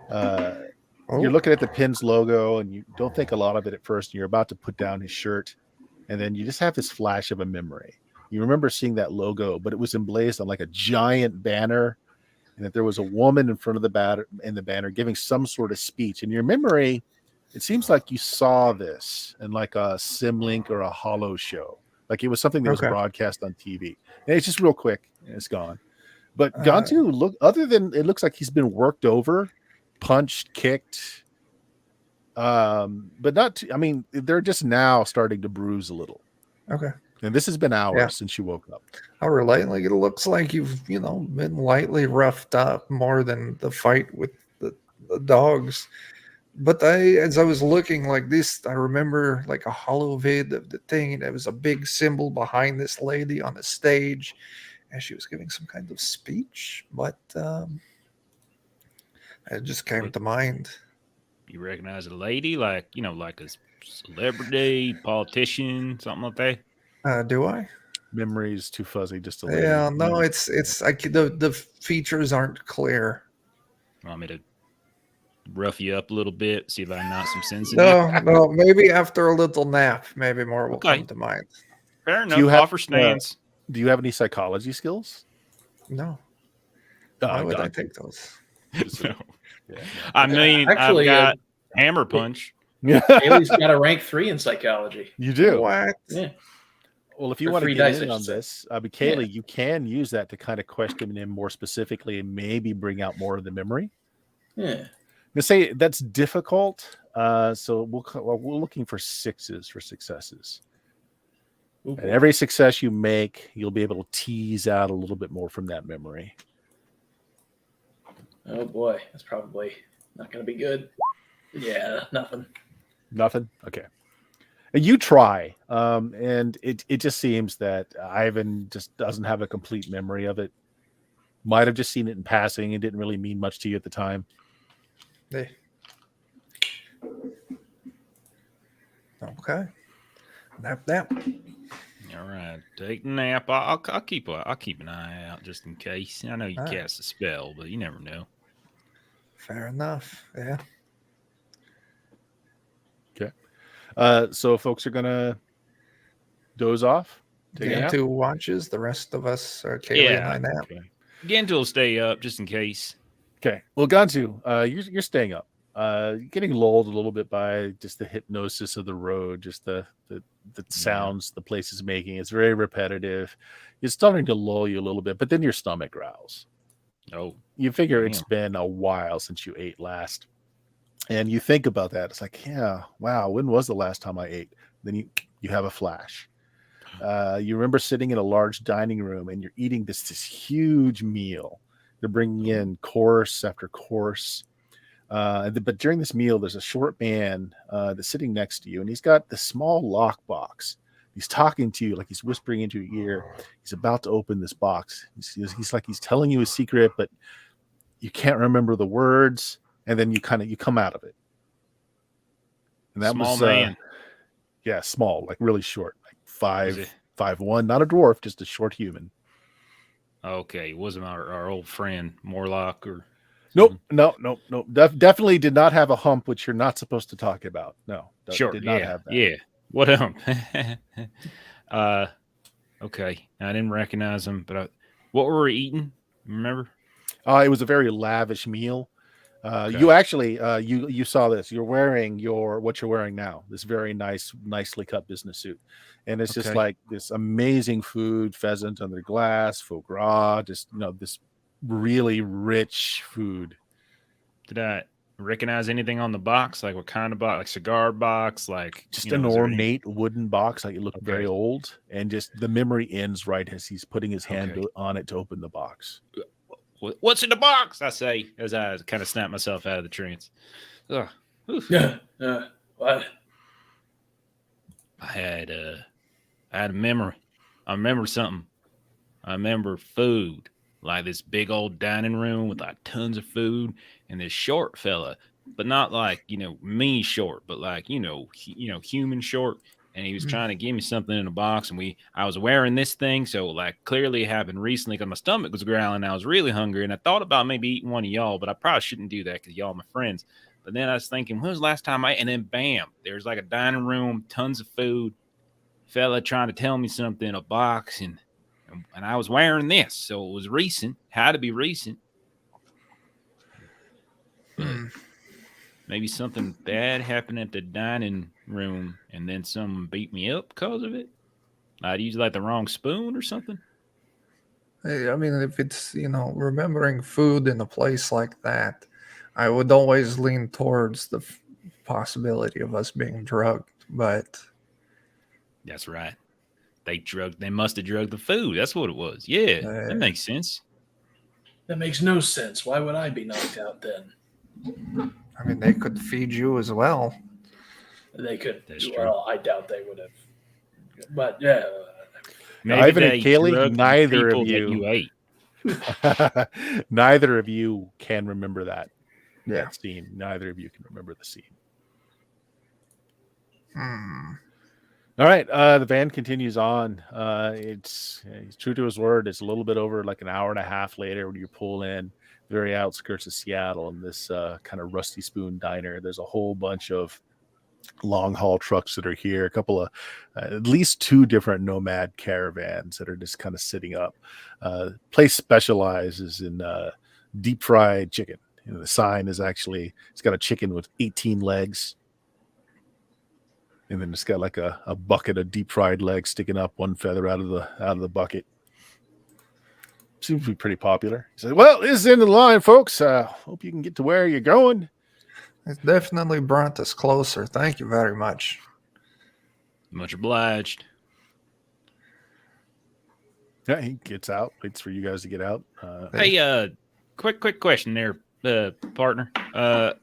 You're looking at the Pins logo and you don't think a lot of it at first. And you're about to put down his shirt. And then you just have this flash of a memory. You remember seeing that logo, but it was emblazoned on like a giant banner. And that there was a woman in front of the banner giving some sort of speech. In your memory, it seems like you saw this in like a Simlink or a Hollow show. Like it was something that was broadcast on TV. And it's just real quick and it's gone. But Gantu, it looks like he's been worked over, punched, kicked. But not they're just now starting to bruise a little. Okay. And this has been hours since you woke up. All right. Like it looks like you've, been lightly roughed up more than the fight with the dogs. But as I was looking like this, I remember like a hollow vid of the thing. And there was a big symbol behind this lady on the stage. And she was giving some kind of speech. But it just came to mind. You recognize a lady? Like, like a celebrity, politician, something like that? Do I? Memory's too fuzzy just to no, it's the features aren't clear. Want me to rough you up a little bit, see if I knock some sense in you? No, maybe after a little nap, maybe more will come to mind. Fair enough. Offer stands. Do you have any psychology skills? No. Why would I take those? No. Yeah. I mean, actually, I've got hammer punch. Haley's got a rank 3 in psychology. You do? What? Yeah. Well, if you want to get in on this, Kaylee, you can use that to kind of question him more specifically and maybe bring out more of the memory. Yeah. Now, say that's difficult. So we're looking for 6s for successes. And every success you make, you'll be able to tease out a little bit more from that memory. Oh boy, that's probably not going to be good. Yeah, nothing. Nothing. Okay. And you try, and it just seems that Ivan just doesn't have a complete memory of it. Might have just seen it in passing and didn't really mean much to you at the time. Hey. Okay. Nap. All right, take a nap. I'll keep an eye out just in case. I know you All right. cast a spell, but you never know. Fair enough. Yeah. So folks are gonna doze off. Take a Get nap. 2 watches. The rest of us, Kaylee and I, nap. Okay. Gantu will stay up just in case. Okay. Well, Gantu, you're staying up. Getting lulled a little bit by just the hypnosis of the road, just the sounds the place is making. It's very repetitive. It's starting to lull you a little bit, but then your stomach growls. Oh, You figure damn. it's been a while since you ate last. And you think about that. It's like, yeah, wow, when was the last time I ate? Then you have a flash. You remember sitting in a large dining room and you're eating this huge meal. They're bringing in course after course. But during this meal, there's a short man that's sitting next to you, and he's got this small lockbox. He's talking to you like he's whispering into your ear. He's about to open this box. He's like he's telling you a secret, but you can't remember the words, and then you come out of it. And that Small was man. yeah, small, like really short, like Was it? 5'1", not a dwarf, just a short human. Okay, it wasn't our old friend Morlock or Nope. Definitely did not have a hump, which you're not supposed to talk about. No, sure. did not have that. Yeah. What hump? Okay. I didn't recognize him, but what were we eating? Remember? It was a very lavish meal. Okay. You actually, you saw this. You're wearing what you're wearing now. This very nicely cut business suit, and it's just Okay. like this amazing food: pheasant under glass, foie gras. Just this really rich food. Did I recognize anything on the box? Like what kind of box? Like cigar box? Like Just is an there any- ornate wooden box. Like it looked very Okay. old, and just the memory ends right as he's putting his hand Okay. on it to open the box. What's in the box? I say as I kind of snap myself out of the trance. Ugh. Oof. What? I had a memory. I remember something. I remember food, like this big old dining room with like tons of food, and this short fella, but not like me short, but like human short. And he was trying to give me something in a box, and I was wearing this thing, so like clearly it happened recently because my stomach was growling. And I was really hungry, and I thought about maybe eating one of y'all, but I probably shouldn't do that because y'all are my friends. But then I was thinking, when was the last time and then bam, there's like a dining room, tons of food, fella trying to tell me something in a box, and I was wearing this, so it was recent. Had to be recent. But maybe something bad happened at the dining room, and then someone beat me up because of it. I'd use like the wrong spoon or something. I mean, if it's, remembering food in a place like that, I would always lean towards the possibility of us being drugged. But That's right. They must have drugged the food. That's what it was. Yeah, that makes sense. That makes no sense. Why would I be knocked out then? I mean, they could feed you as well. They could. That's true. Well, I doubt they would have. But yeah. Maybe Ivan and they Kaylee, drugged the neither people of that you ate. neither of you can remember that scene. Neither of you can remember the scene. All right, the van continues on. He's true to his word. It's a little bit over like an hour and a half later when you pull in the very outskirts of Seattle in this kind of Rusty Spoon diner. There's a whole bunch of long haul trucks that are here, a couple of at least 2 different nomad caravans that are just kind of sitting up. Place specializes in deep fried chicken. The sign is actually, it's got a chicken with 18 legs, and then it's got like a bucket of deep fried legs sticking up, one feather out of the bucket. Seems to be pretty popular. He said, well, this is the end of the line, folks. Hope you can get to where you're going. It's definitely brought us closer. Thank you very much. Much obliged. Yeah, he gets out, waits for you guys to get out. Hey, quick question there, partner. I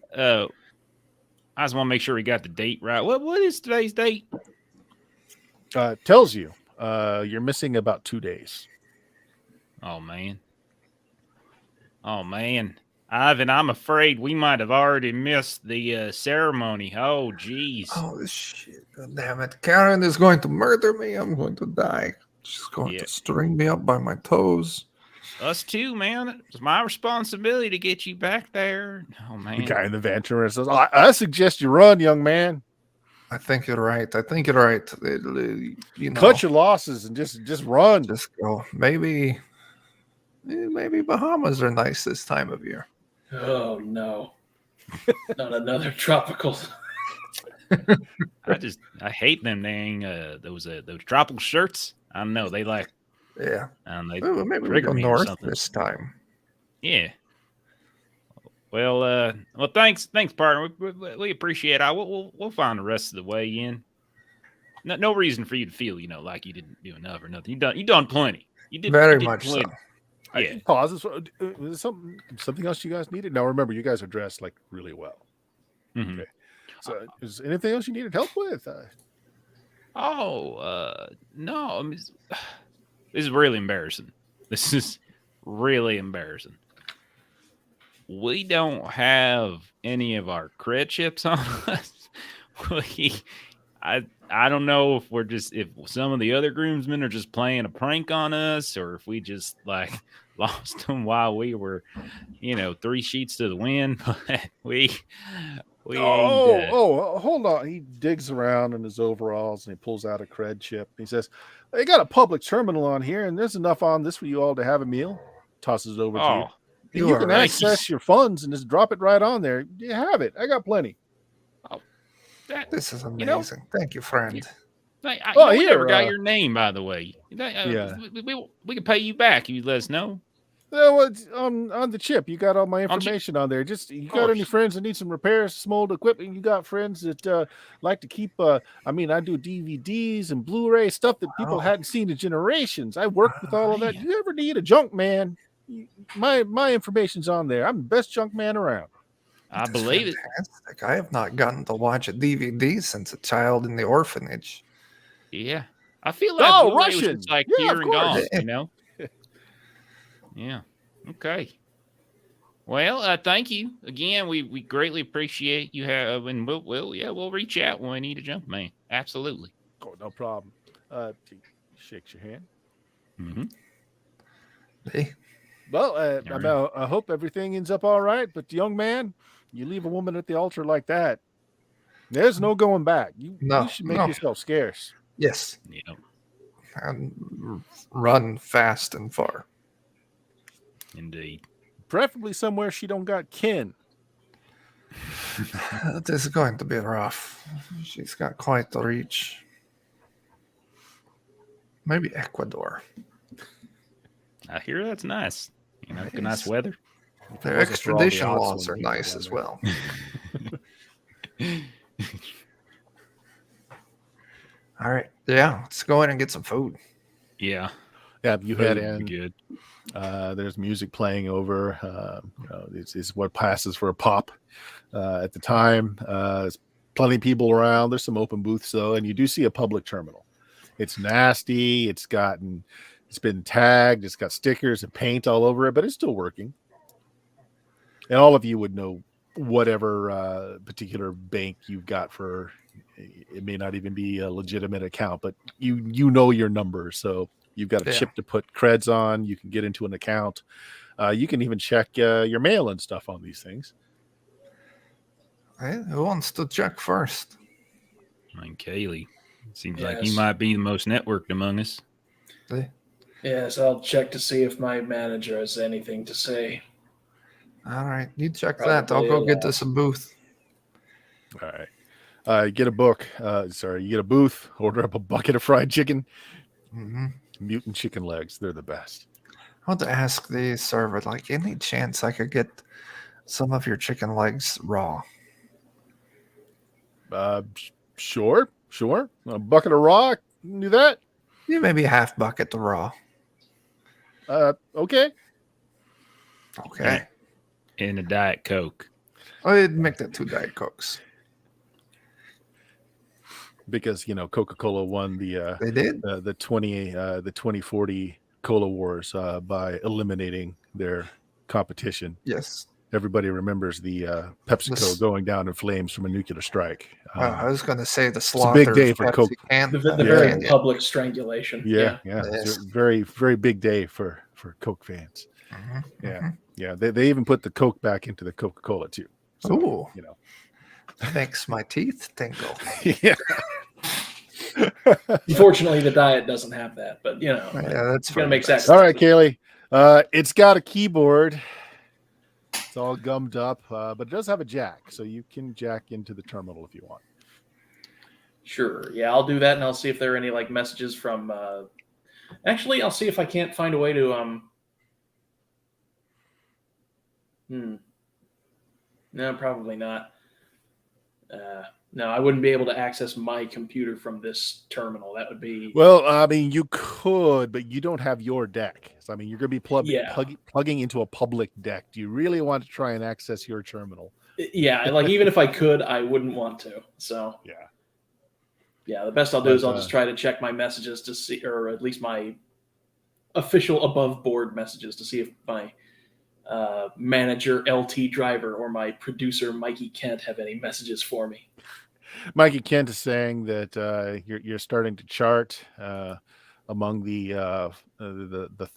just want to make sure we got the date right. What is today's date? Tells you you're missing about 2 days. Oh man. Ivan, I'm afraid we might have already missed the ceremony. Oh, jeez. Oh shit! God damn it! Karen is going to murder me. I'm going to die. She's going to string me up by my toes. Us too, man. It's my responsibility to get you back there. Oh man. The guy in the van turns says, I suggest you run, young man. I think you're right. You know, Cut your losses and just run. just go. Maybe Bahamas are nice this time of year. Oh no, not another tropical. I hate them dang those tropical shirts. I don't know. They like Yeah. they Well, maybe we trigger go me or north something. this time. Yeah. Well, thanks, partner. We appreciate it. We'll find the rest of the way in. No reason for you to feel, like you didn't do enough or nothing. You done plenty. You did Very you did much so. plenty. Yeah. Pause. Was something else you guys needed? Now remember, you guys are dressed like really well. Mhm. Okay. So, is there anything else you needed help with? No. I mean, this is really embarrassing. This is really embarrassing. We don't have any of our cred chips on us. I don't know if some of the other groomsmen are just playing a prank on us, or if we just lost them while we were, 3 sheets to the wind. But we ain't. Hold on. He digs around in his overalls and he pulls out a cred chip. He says, "They got a public terminal on here, and there's enough on this for you all to have a meal." Tosses it over to you. You You are can right. access your funds and just drop it right on there. You have it. I got plenty. This is amazing. Thank you, friend. We here, never got your name, by the way. Yeah. We can pay you back. You let us know. Well, it's on the chip. You got all my information on there. Just you got any course. friends that need some repairs, some old equipment? You got friends that like to keep. I do DVDs and Blu-ray stuff that people hadn't seen in generations. I work with all of that. You ever need a junk man? My information's on there. I'm the best junk man around. I believe it. Fantastic. I have not gotten to watch a DVD since a child in the orphanage. Yeah. I feel like Oh, Blu-ray was Russian. just like Yeah, here of and gone, course. Yeah. Okay. Well, thank you again. We greatly appreciate you have, and we'll reach out when we need a jump man. Absolutely. Oh, no problem. He shakes your hand. Mm-hmm. Hey, Well, I hope everything ends up all right. But young man, you leave a woman at the altar like that, there's no going back. You should make yourself scarce. yes. Yeah. And run fast and far. Indeed. Preferably somewhere she don't got kin. This is going to be rough. She's got quite the reach. Maybe Ecuador. I hear that's nice. Nice weather. Their wasn't for all the extradition Oxford laws are people nice down as there. well. All right. Yeah, let's go in and get some food. Yeah. Yeah, you head Food would be in. good. There's music playing over. It's what passes for a pop at the time. There's plenty of people around. There's some open booths though, and you do see a public terminal. It's nasty. It's been tagged. It's got stickers and paint all over it, but it's still working. And all of you would know whatever particular bank you've got for. It may not even be a legitimate account, but you know your number, so you've got a chip to put creds on. You can get into an account. You can even check your mail and stuff on these things. Hey, who wants to check first? Kaylee. Seems like he Yes. might be the most networked among us. Yes, I'll check to see if my manager has anything to say. All right, you check that. I'll Probably go a get lot. this a booth. All right. You get a book. You get a booth. Order up a bucket of fried chicken. Mm-hmm. Mutant chicken legs. They're the best. I want to ask the server, any chance I could get some of your chicken legs raw? Sure. A bucket of raw. You can do that. Yeah, maybe a half bucket to raw. Okay. Okay. And a Diet Coke. I'd make that 2 Diet Cokes. Because Coca-Cola won the They did. the 2040 Cola Wars by eliminating their competition. Yes. Everybody remembers the PepsiCo going down in flames from a nuclear strike. I was going to say the a slaughter. big day of for Pepsi Coke. Can. The Yeah. very public strangulation. Yeah. It's a very, very big day for Coke fans. Mhm, Yeah. mhm. Yeah, they even put the Coke back into the Coca-Cola too. So, Ooh. Makes my teeth tingle. Yeah. Unfortunately, the diet doesn't have that, but Yeah, that's it's gonna for make the best. sacrifices. All right, Kaylee. It's got a keyboard. It's all gummed up, but it does have a jack, so you can jack into the terminal if you want. Sure. Yeah, I'll do that, and I'll see if there are any like messages from. Actually, I'll see if I can't find a way to. No, probably not. No, I wouldn't be able to access my computer from this terminal. That would be. Well, I mean, you could, but you don't have your deck. So, I mean, you're going to be Yeah. plugging into a public deck. Do you really want to try and access your terminal? Yeah, like even if I could, I wouldn't want to. So yeah, the best I'll do is I'll just try to check my messages to see, or at least my official above board messages to see if my manager LT Driver or my producer Mikey Kent have any messages for me. Mikey Kent is saying that you're starting to chart among the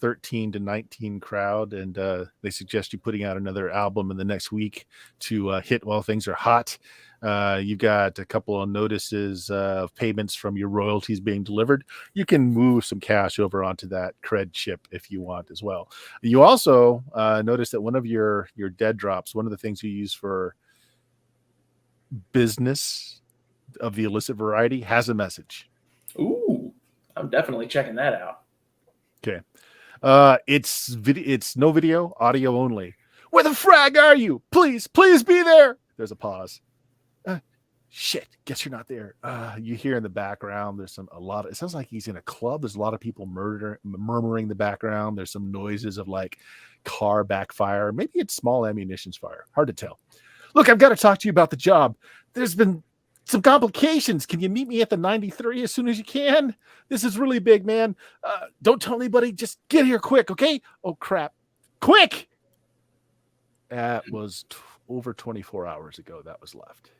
13 to 19 crowd, and they suggest you putting out another album in the next week to hit while things are hot. You've got a couple of notices of payments from your royalties being delivered. You can move some cash over onto that cred chip if you want as well. You also notice that one of your dead drops, one of the things you use for business of the illicit variety, has a message. Ooh, I'm definitely checking that out. Okay. It's no video, audio only. Where the frag are you? Please be there. There's a pause. Shit, guess you're not there. You hear in the background, there's it sounds like he's in a club. There's a lot of people murmuring in the background. There's some noises of like car backfire. Maybe it's small ammunitions fire. Hard to tell. Look, I've got to talk to you about the job. There's been some complications. Can you meet me at the 93 as soon as you can? This is really big, man. Don't tell anybody. Just get here quick, okay? Oh, crap. Quick! That was over 24 hours ago that was left.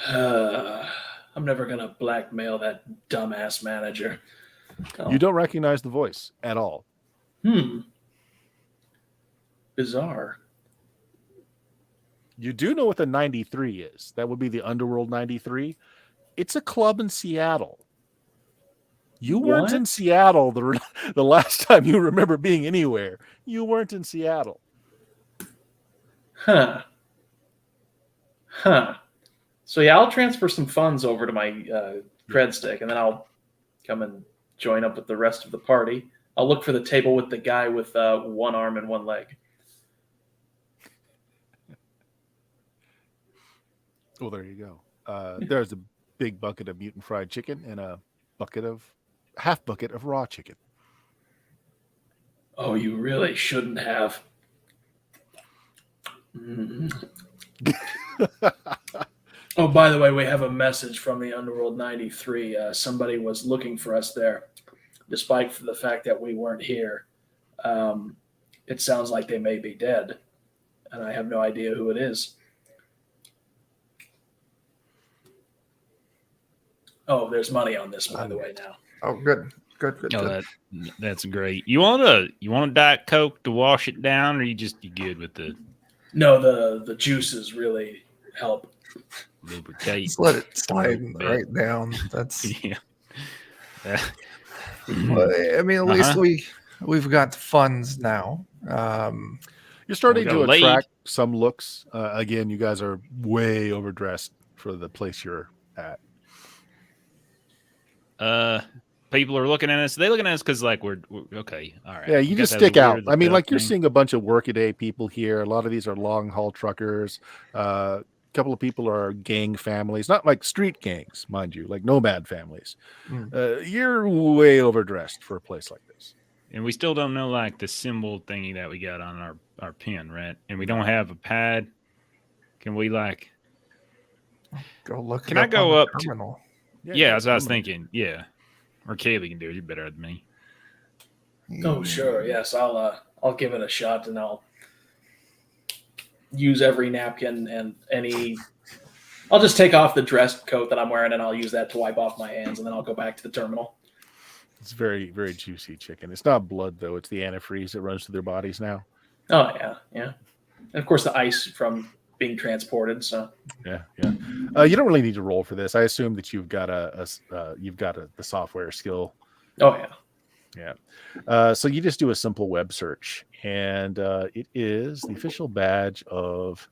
I'm never going to blackmail that dumbass manager. Oh. You don't recognize the voice at all. Bizarre. You do know what the 93 is. That would be the Underworld 93. It's a club in Seattle. You weren't in Seattle the last time you remember being anywhere. You weren't in Seattle. Huh. So yeah, I'll transfer some funds over to my cred stick, and then I'll come and join up with the rest of the party. I'll look for the table with the guy with one arm and one leg. Well, there you go. There's a big bucket of mutant fried chicken and a half bucket of raw chicken. Oh, you really shouldn't have. Oh, by the way, we have a message from the Underworld 93. Somebody was looking for us there, despite the fact that we weren't here. It sounds like they may be dead, and I have no idea who it is. Oh, there's money on this, by the way, now. Oh, good. Oh, that's great. You want a Diet Coke to wash it down, or you good with the? No, the juices really help. Lubricate. Just let it slide right down. That's yeah. Well, I mean, at least we've got funds now. You're starting to attract some looks. Again, you guys are way overdressed for the place you're at. People are looking at us. They looking at us because like we're okay. All right. Yeah, you just stick out. I mean, like you're seeing a bunch of workaday people here. A lot of these are long haul truckers. A couple of people are gang families, not like street gangs, mind you, like nomad families. You're way overdressed for a place like this. And we still don't know like the symbol thingy that we got on our pin, right? And we don't have a pad. Can we like? Go look Can it I up go on the up to- terminal. Yeah, that's what I was thinking. Yeah, or Kaylee can do it. You're better than me. Oh, sure. Yes, I'll give it a shot, and I'll use every napkin and any. I'll just take off the dress coat that I'm wearing, and I'll use that to wipe off my hands, and then I'll go back to the terminal. It's very, very juicy chicken. It's not blood though; it's the antifreeze that runs through their bodies now. Oh yeah, yeah, and of course the ice from being transported. So Yeah. You don't really need to roll for this. I assume that you've got the software skill. oh yeah. Yeah. So you just do a simple web search, and it is the official badge of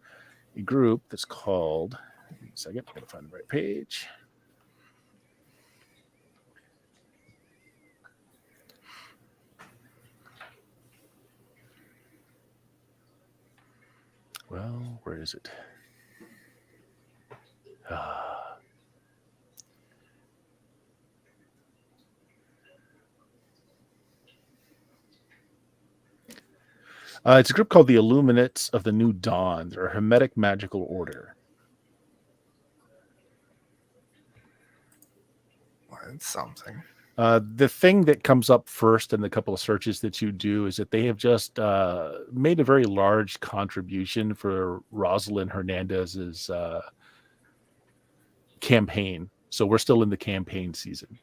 a group that's called. Give me a second. I gotta find the right page. Well, where is it? It's a group called the Illuminates of the New Dawn. They're a Hermetic magical order. It's something. The thing that comes up first in the couple of searches that you do is that they have just made a very large contribution for Rosalind Hernandez's campaign. So we're still in the campaign season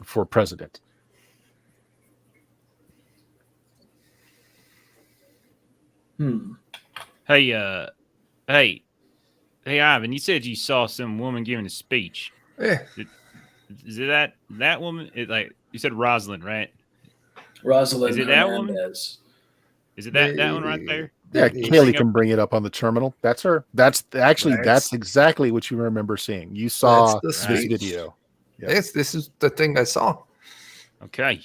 for president. Hey, hey, Ivan! You said you saw some woman giving a speech. Yeah. Is it that woman? It like you said, Rosalind, right? Rosalind Is it that woman? Hernandez. Is it that one right there? Yeah, It is. Kaylee can bring it up on the terminal. That's her. That's exactly what you remember seeing. You saw That's the this speech. video. Yep. Yes, this is the thing I saw. Okay,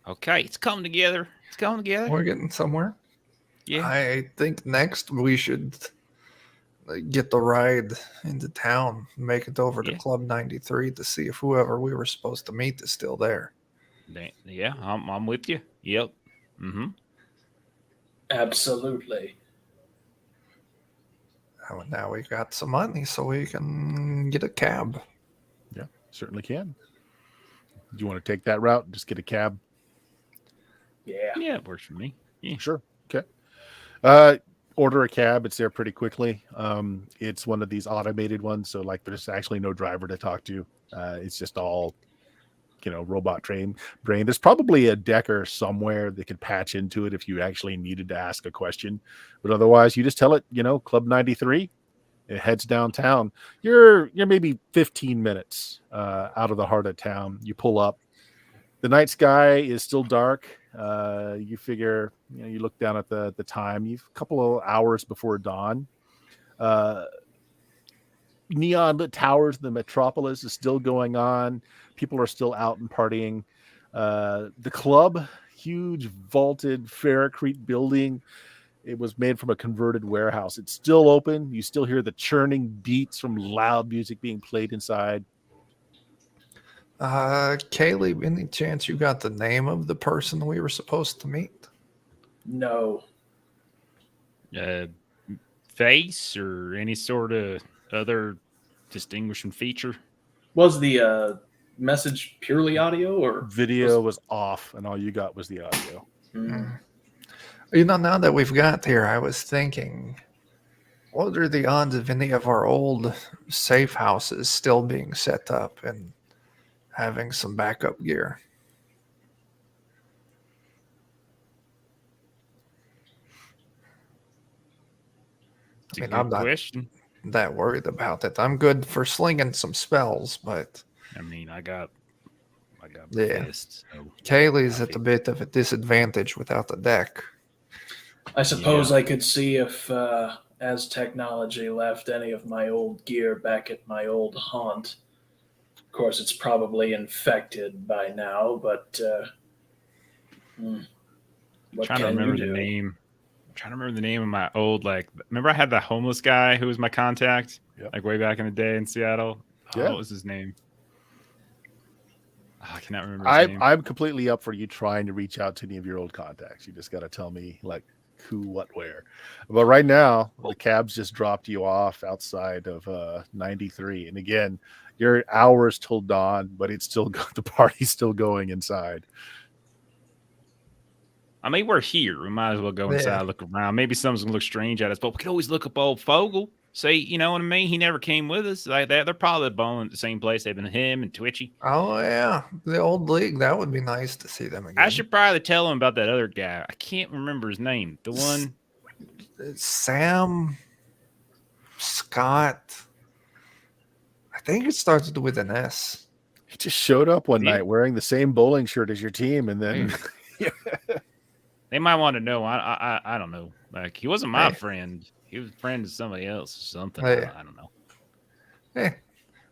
it's coming together. It's coming together. We're getting somewhere. Yeah. I think next we should get the ride into town, make it over to Yeah. Club 93 to see if whoever we were supposed to meet is still there. Yeah, I'm with you. Yep. Mm-hmm. Absolutely. Now we got some money, so we can get a cab. Yeah, certainly can. Do you want to take that route? Just get a cab? Yeah. Yeah, it works for me. Yeah. Sure. Okay. Order a cab. It's there pretty quickly. It's one of these automated ones, so like there's actually no driver to talk to. It's just all, robot brain. There's probably a decker somewhere that could patch into it if you actually needed to ask a question, but otherwise you just tell it, Club 93. It heads downtown. You're maybe 15 minutes out of the heart of town. You pull up. The night sky is still dark. You figure, you look down at the time. You've a couple of hours before dawn. Neon lit towers in the metropolis is still going on. People are still out and partying. The club, huge vaulted ferrocrete building. It was made from a converted warehouse. It's still open. You still hear the churning beats from loud music being played inside. Kaylee, any chance you got the name of the person we were supposed to meet? No. Face or any sort of other distinguishing feature? Was the message purely audio or Video was off, and all you got was the audio. Now that we've got here, I was thinking, what are the odds of any of our old safe houses still being set up and having some backup gear? It's I'm not question. that worried about it. I'm good for slinging some spells, but I mean, I got Yeah. fists. So Kaylee's at a bit of a disadvantage without the deck. I suppose I could see if, as technology left any of my old gear back at my old haunt. Of course, it's probably infected by now, but what trying to can remember you the do? name. I'm trying to remember the name of my old remember I had that homeless guy who was my contact Yep. like way back in the day in Seattle. Yeah. What was his name? Oh, cannot remember his name. I'm completely up for you trying to reach out to any of your old contacts. You just got to tell me like who, what, where. But right now, the cabs just dropped you off outside of 93, and again, your hours till dawn, but it's still the party's still going inside. I mean, we're here. We might as well go inside, Yeah. look around. Maybe something's gonna look strange at us, but we could always look up old Fogel. Say, you know what I mean? He never came with us. Like they're probably bowling at the same place. They've been him and Twitchy. Oh yeah, the old league. That would be nice to see them again. I should probably tell him about that other guy. I can't remember his name. The one. Sam Scott. I think it starts with an S. He just showed up one Yeah. night wearing the same bowling shirt as your team, and then They might want to know. I don't know. Like he wasn't my Hey. friend. He was a friend of somebody else or something. Hey. I don't know. Hey,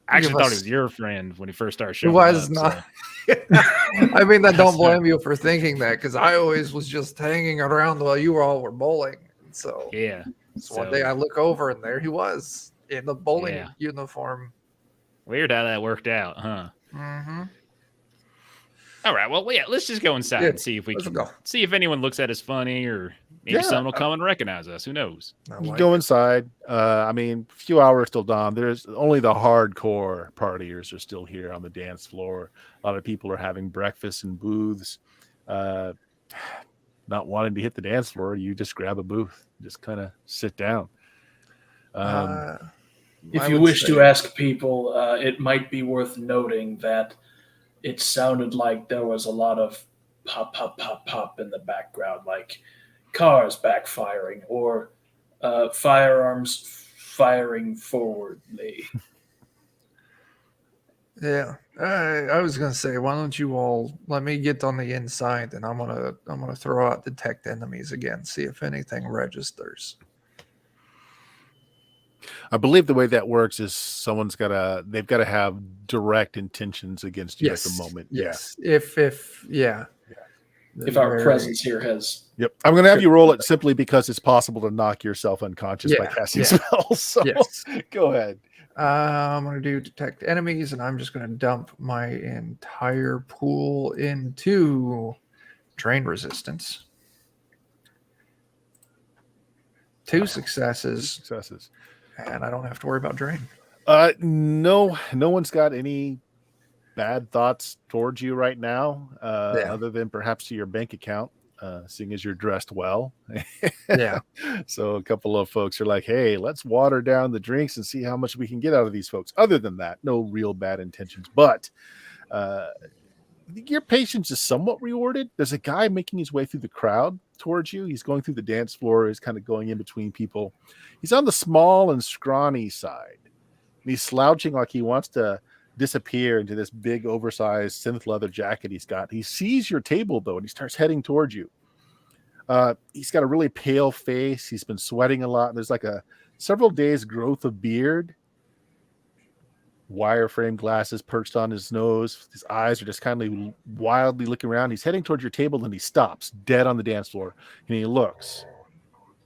I actually Give thought us- he was your friend when he first started it showing was up. not. so- I mean, I don't That's blame you for thinking that because I always was just hanging around while you all were bowling. So, Yeah. so one day I look over and there he was in the bowling Yeah. uniform. Weird how that worked out, huh? Mm-hmm. All right. Well, yeah. Let's just go inside Yeah, and see if we let's can go. see if anyone looks at us funny or maybe Yeah, someone will come and recognize us. Who knows? you go inside. I mean, a few hours till dawn. There's only the hardcore partiers are still here on the dance floor. A lot of people are having breakfast in booths. Not wanting to hit the dance floor, you just grab a booth, just kind of sit down. If I you would wish say- to ask people, it might be worth noting that it sounded like there was a lot of pop, pop, pop, pop in the background, like cars backfiring or firearms firing forwardly. Yeah, I was gonna say, why don't you all let me get on the inside, and I'm gonna throw out detect enemies again, see if anything registers. I believe the way that works is they've got to have direct intentions against you at the moment. Yes. If yeah. If our Very- presence here has Yeah. Yep. I'm going to have you roll it simply because it's possible to knock yourself unconscious by Yeah, casting yeah. spells. So Yes. go ahead. I'm gonna do detect enemies, and I'm just gonna dump my entire pool into drain resistance. 2 successes, Successes. and I don't have to worry about drain. No one's got any bad thoughts towards you right now, other than perhaps to your bank account, seeing as you're dressed well. Yeah. So a couple of folks are like, hey, let's water down the drinks and see how much we can get out of these folks. Other than that, no real bad intentions. But your patience is somewhat rewarded. There's a guy making his way through the crowd towards you. He's going through the dance floor. He's kind of going in between people. He's on the small and scrawny side. And he's slouching like he wants to disappear into this big, oversized synth leather jacket he's got. He sees your table, though, and he starts heading towards you. He's got a really pale face. He's been sweating a lot. And there's like a several days growth of beard. Wireframe glasses perched on his nose. His eyes are just kind of wildly looking around. He's heading towards your table, and he stops dead on the dance floor, and he looks,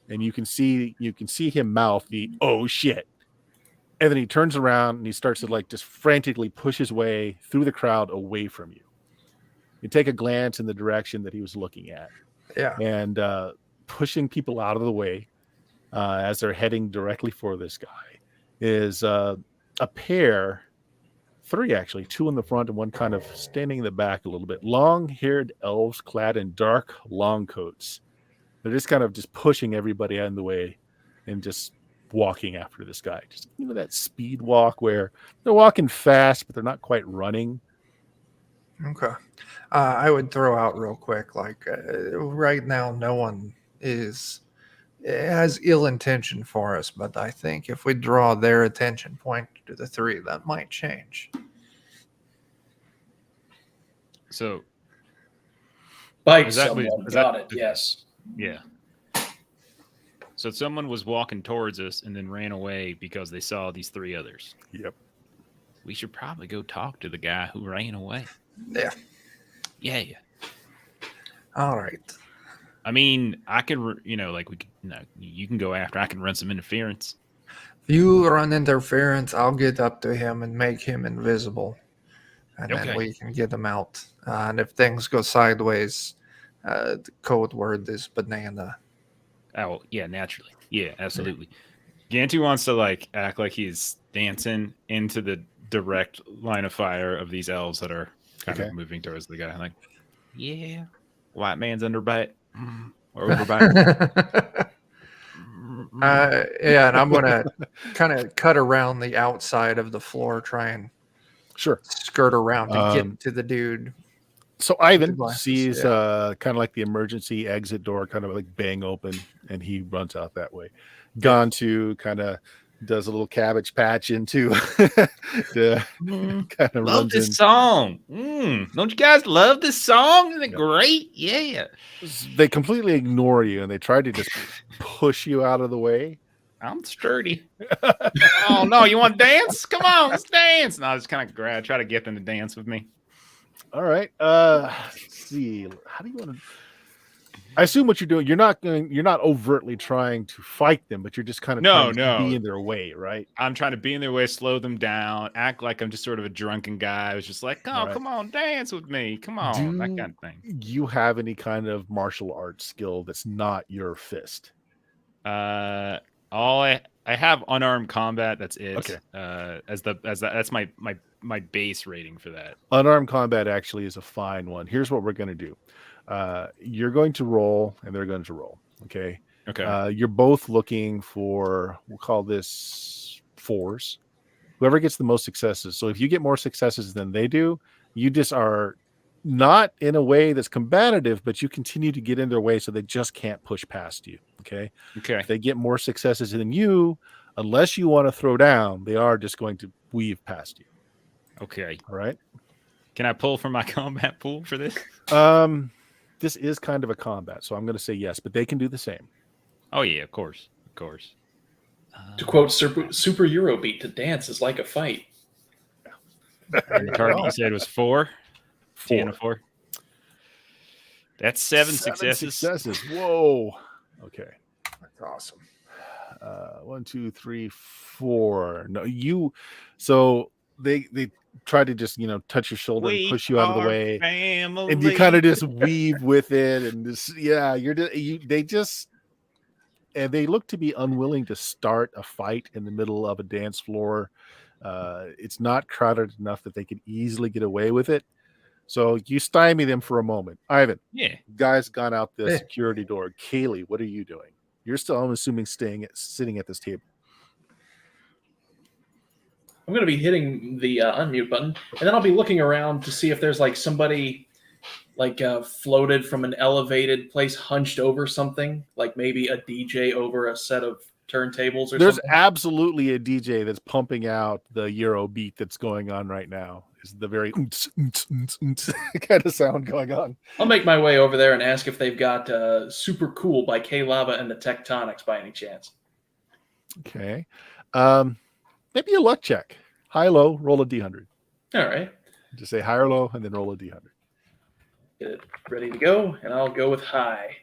and you can see him mouth the "oh shit," and then he turns around and he starts to like just frantically push his way through the crowd away from you. You take a glance in the direction that he was looking at, Yeah. and pushing people out of the way as they're heading directly for this guy is a pair, 3 actually, 2 in the front and 1 kind of standing in the back a little bit. Long-haired elves clad in dark long coats. They're just kind of just pushing everybody out of the way and just walking after this guy. Just that speed walk where they're walking fast, but they're not quite running. Okay. I would throw out real quick, like right now, no one has ill intention for us, but I think if we draw their attention point to the 3, that might change. So bite Is that- someone. is that- Got it. Yes. yeah. So someone was walking towards us and then ran away because they saw these 3 others. Yep. We should probably go talk to the guy who ran away. Yeah. Yeah. All right. I mean, I could, like we could. No, you can go after. I can run some interference. If you run interference, I'll get up to him and make him invisible. and then Okay. we can get them out. And if things go sideways, the code word is banana. Oh, yeah, naturally. Yeah, absolutely. Gantu wants to like act like he's dancing into the direct line of fire of these elves that are kind of moving towards the guy. Like, yeah, white man's underbite or overbite. Yeah, and I'm gonna kind of cut around the outside of the floor, try and skirt around to get to the dude. So with the Ivan glasses, sees yeah. kind of like the emergency exit door kind of like bang open, and he runs out that way. Gantu kind of does a little cabbage patch into kind of Love runs this in. song. Don't you guys love this song? Isn't it great? Yeah. They completely ignore you, and they try to just push you out of the way. I'm sturdy. Oh no, you want to dance? Come on, let's dance. And I just kind of try to get them to dance with me. All right. Let's see. How do you want to? I assume what you're doing, you're not overtly trying to fight them, but you're just kind of trying to be in their way, right? I'm trying to be in their way, slow them down, act like I'm just sort of a drunken guy who's just like, oh, come on, dance with me. Come on, that kind of thing. You have any kind of martial arts skill that's not your fist? I have unarmed combat. That's it. Okay. That's my base rating for that. Unarmed combat actually is a fine one. Here's what we're going to do. You're going to roll, and they're going to roll. Okay. You're both looking for, we'll call this 4s. Whoever gets the most successes. So if you get more successes than they do, you just are not in a way that's combative, but you continue to get in their way so they just can't push past you. Okay. If they get more successes than you, unless you want to throw down, they are just going to weave past you. Okay. All right. Can I pull from my combat pool for this? This is kind of a combat, so I'm going to say yes, but they can do the same. Oh yeah, of course. To quote Super Eurobeat, to dance is like a fight. And the target you said was 4? 4. And a 4. That's 7 successes. Whoa. Okay. That's awesome. 1, 2, 3, 4. No, you. So they try to just touch your shoulder and push you out of the way, family. and you kind of just weave with it, and they look to be unwilling to start a fight in the middle of a dance floor. It's not crowded enough that they could easily get away with it. So you stymie them for a moment. Ivan, guy's gone out the security door. Kaylee, what are you doing? You're still, I'm assuming, sitting at this table. I'm going to be hitting the unmute button, and then I'll be looking around to see if there's like somebody floated from an elevated place, hunched over something, like maybe a DJ over a set of turntables or There's something. absolutely a DJ that's pumping out the Euro beat that's going on right now. It's the very kind of sound going on. I'll make my way over there and ask if they've got Super Cool by K Lava and the Tectonics by any chance. Okay. Maybe a luck check. High, low, roll a D100. All right. Just say high or low and then roll a D100. Get it ready to go, and I'll go with high.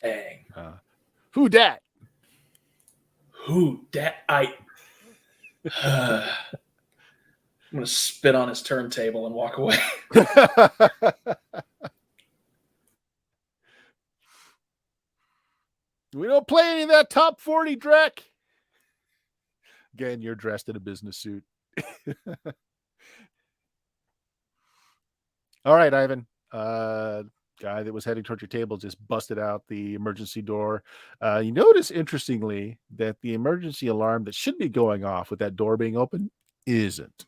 Dang. Who dat? Who dat? I'm going to spit on his turntable and walk away. We don't play any of that top 40, Drek. Again, you're dressed in a business suit. All right, Ivan. Guy that was heading towards your table just busted out the emergency door. You notice, interestingly, that the emergency alarm that should be going off with that door being open isn't.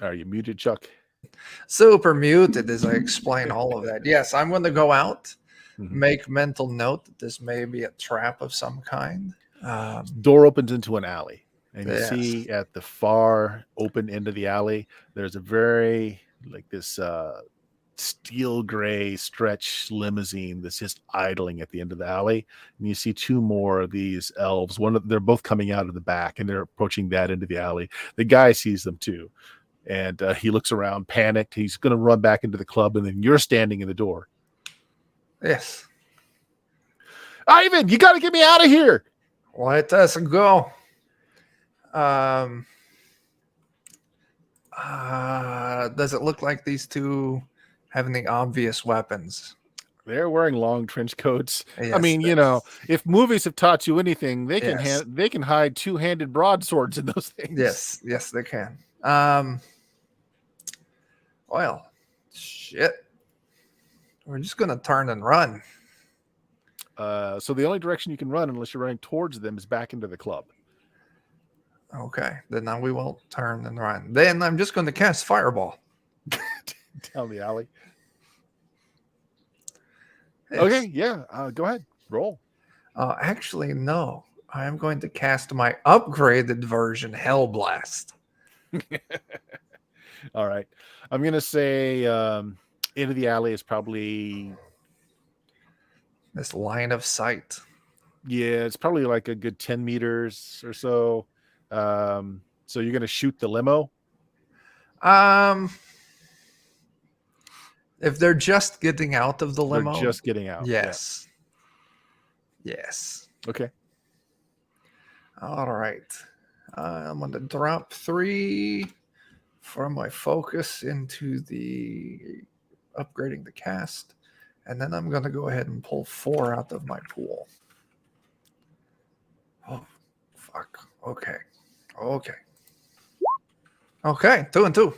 Are you muted, Chuck? Super muted as I explain all of that. Yes, I'm going to go out, make mental note that this may be a trap of some kind. Door opens into an alley, and you see at the far open end of the alley, there's a very this steel gray stretch limousine that's just idling at the end of the alley. And you see 2 more of these elves. They're both coming out of the back, and they're approaching that end of the alley. The guy sees them too. And he looks around, panicked. He's going to run back into the club, and then you're standing in the door. Yes. Ivan, you got to get me out of here. Let us go. Does it look like these two have any obvious weapons? They're wearing long trench coats. I Yes, mean, if movies have taught you anything, they can Yes. they can hide two-handed broadswords in those things. Yes, they can. Well, shit. We're just gonna turn and run. So the only direction you can run, unless you're running towards them, is back into the club. Okay, then now we won't turn and run. Then I'm just going to cast Fireball. Down the alley. Yes. Okay, yeah. Go ahead. Roll. Actually, no. I am going to cast my upgraded version, Hellblast. All right. I'm going to say into the alley is probably... This line of sight. Yeah, it's probably like a good 10 meters or so. So you're going to shoot the limo? If they're just getting out of the limo. They're just getting out. Yes. Yeah. Yes. Okay. All right. I'm going to drop 3 from my focus into the upgrading the cast. And then I'm going to go ahead and pull 4 out of my pool. Oh, fuck. Okay. 2 and 2.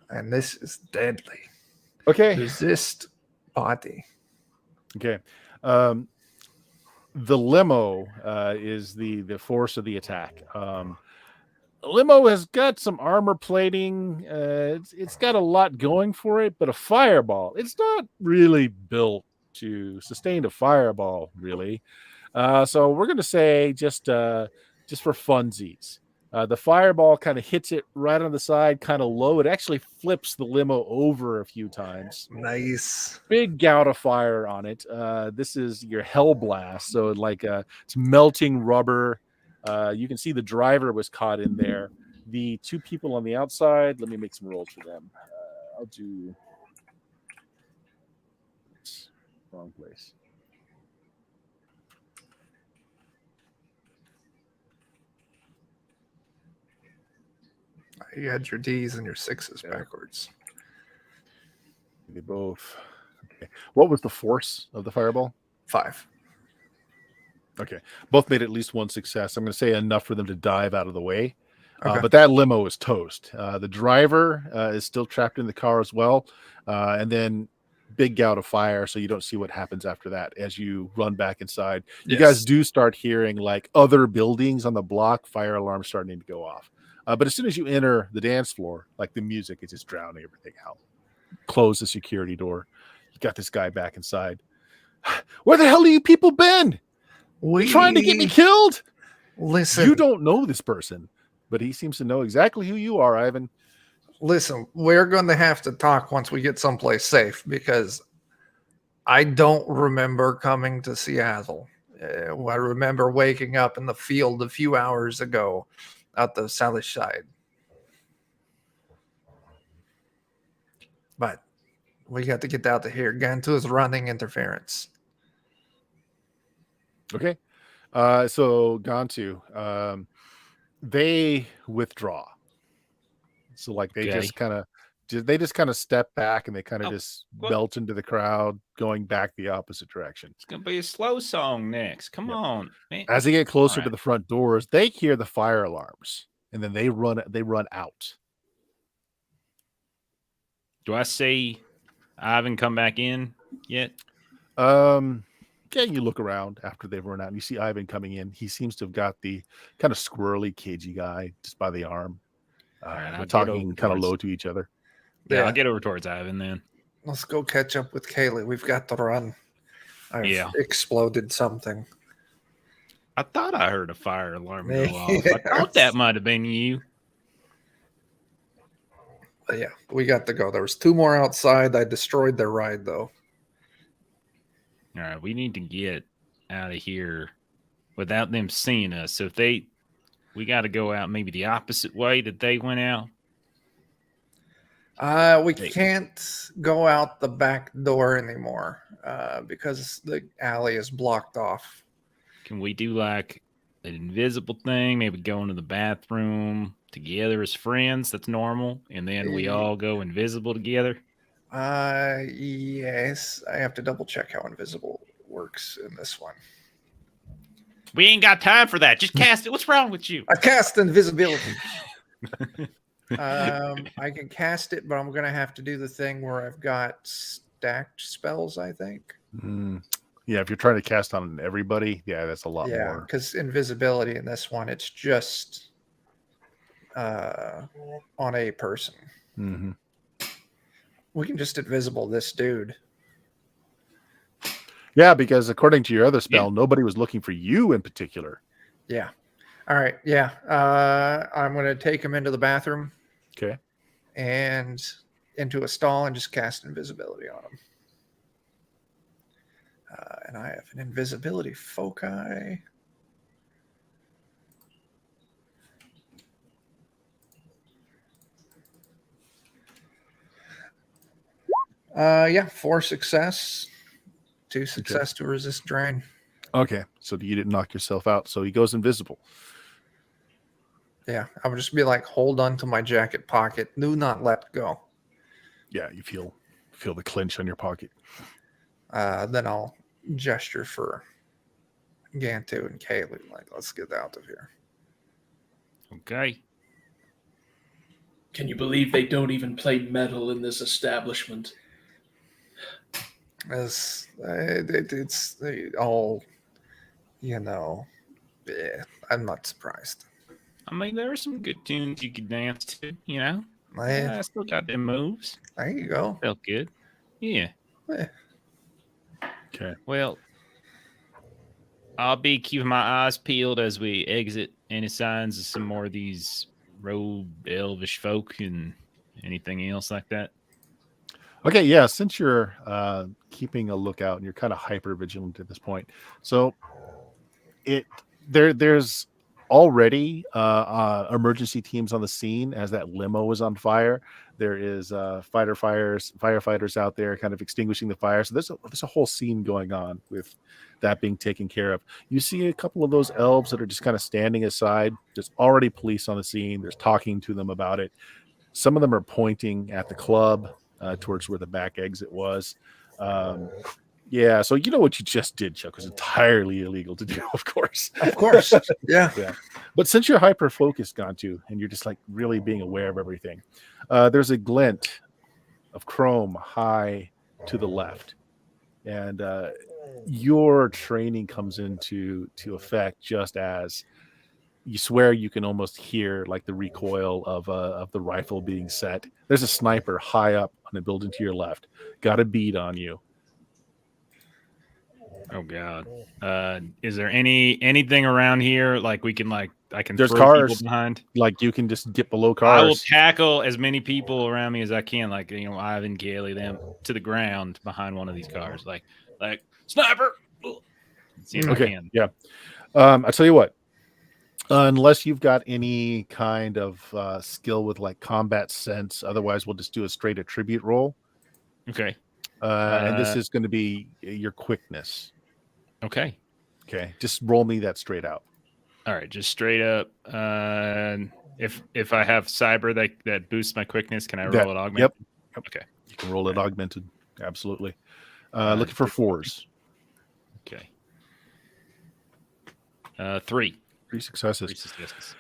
And this is deadly. Okay. Resist body. Okay. The limo is the force of the attack. Limo has got some armor plating. It's got a lot going for it, but a fireball, it's not really built to sustain a fireball, really. So we're going to say just for funsies. The fireball kind of hits it right on the side, kind of low. It actually flips the limo over a few times. Nice. Big gout of fire on it. This is your hell blast. So it's melting rubber. You can see the driver was caught in there. The 2 people on the outside, let me make some rolls for them. I'll do... Wrong place. You had your D's and your 6s backwards. They both. Okay. What was the force of the fireball? 5. Okay. Both made at least 1 success. I'm going to say enough for them to dive out of the way. Okay. But that limo is toast. The driver is still trapped in the car as well. And then big gout of fire, so you don't see what happens after that as you run back inside. You guys do start hearing like other buildings on the block, fire alarms starting to go off. But as soon as you enter the dance floor, like the music is just drowning everything out. Close the security door. You got this guy back inside. Where the hell have you people been? You trying to get me killed? Listen. You don't know this person, but he seems to know exactly who you are, Ivan. Listen, we're going to have to talk once we get someplace safe because I don't remember coming to Seattle. I remember waking up in the field a few hours ago at the south side. But we got to get out of here. Gantu is running interference. Okay. So Gantu, they withdraw. So like they just kind of step back and they kind of just melt into the crowd, going back the opposite direction. It's gonna be a slow song next. Come on, man. As they get closer to the front doors, they hear the fire alarms, and then they run out. Do I see Ivan come back in yet? Yeah, you look around after they've run out, and you see Ivan coming in. He seems to have got the kind of squirrely, cagey guy just by the arm. They're talking kind of low to each other. Yeah, I'll get over towards Ivan then. Let's go catch up with Kaylee. We've got to run. I've exploded something. I thought I heard a fire alarm go off. I thought that might have been you. But yeah, we got to go. There was 2 more outside. I destroyed their ride, though. All right, we need to get out of here without them seeing us. So we got to go out maybe the opposite way that they went out. We can't go out the back door anymore because the alley is blocked off. Can we do like an invisible thing? Maybe go into the bathroom together as friends. That's normal. And then we all go invisible together. Yes. I have to double check how invisible works in this one. We ain't got time for that. Just cast it. What's wrong with you? I cast invisibility. I can cast it, but I'm gonna have to do the thing where I've got stacked spells, I think. Yeah, if you're trying to cast on everybody, that's a lot Yeah, more. because invisibility in this one, it's just on a person. Mm-hmm. We can just invisible this dude. Yeah, because according to your other spell, nobody was looking for you in particular. Yeah. All right. Yeah. I'm going to take him into the bathroom. Okay. And into a stall and just cast invisibility on him. And I have an invisibility foci. Yeah, 4 success, 2 success to resist drain. Okay, so you didn't knock yourself out, so he goes invisible. Yeah, I would just be like, hold on to my jacket pocket. Do not let go. Yeah, you feel the clench on your pocket. Then I'll gesture for Gantu and Kaylee, like, let's get out of here. Okay. Can you believe they don't even play metal in this establishment? It's all, I'm not surprised. I mean, there are some good tunes you could dance to, Yeah, I still got them moves. there you go. Felt good. Yeah. Okay. Well, I'll be keeping my eyes peeled as we exit any signs of some more of these robed elvish folk and anything else like that. Okay, yeah, since you're keeping a lookout and you're kind of hyper vigilant at this point, so there's already emergency teams on the scene as that limo is on fire. There is firefighters out there kind of extinguishing the fire. So there's a whole scene going on with that being taken care of. You see a couple of those elves that are just kind of standing aside. There's already police on the scene. There's talking to them about it. Some of them are pointing at the club towards where the back exit was. Yeah, so you know what you just did, Chuck, was entirely illegal to do, of course. Of course. Yeah. But since you're hyper-focused, Gantu, and you're just like really being aware of everything, there's a glint of chrome high to the left. And your training comes into effect just as you swear you can almost hear like the recoil of the rifle being set. There's a sniper high up on a building to your left. Got a bead on you. Oh God! Is there anything around here like we can I can There's throw cars people behind? Like you can just get below cars. I will tackle as many people around me as I can, Ivan, Gailey, them to the ground behind one of these cars, like sniper. See if I can. Yeah. I tell you what. Unless you've got any kind of skill with like combat sense, otherwise we'll just do a straight attribute roll. Okay. And this is going to be your quickness. Okay. Just roll me that straight out. All right, just straight up. If I have cyber that boosts my quickness, can I roll it augmented? Yep. Okay. You can roll it augmented. Absolutely. Looking for 4s. Okay. 3. 3 successes. 3 successes.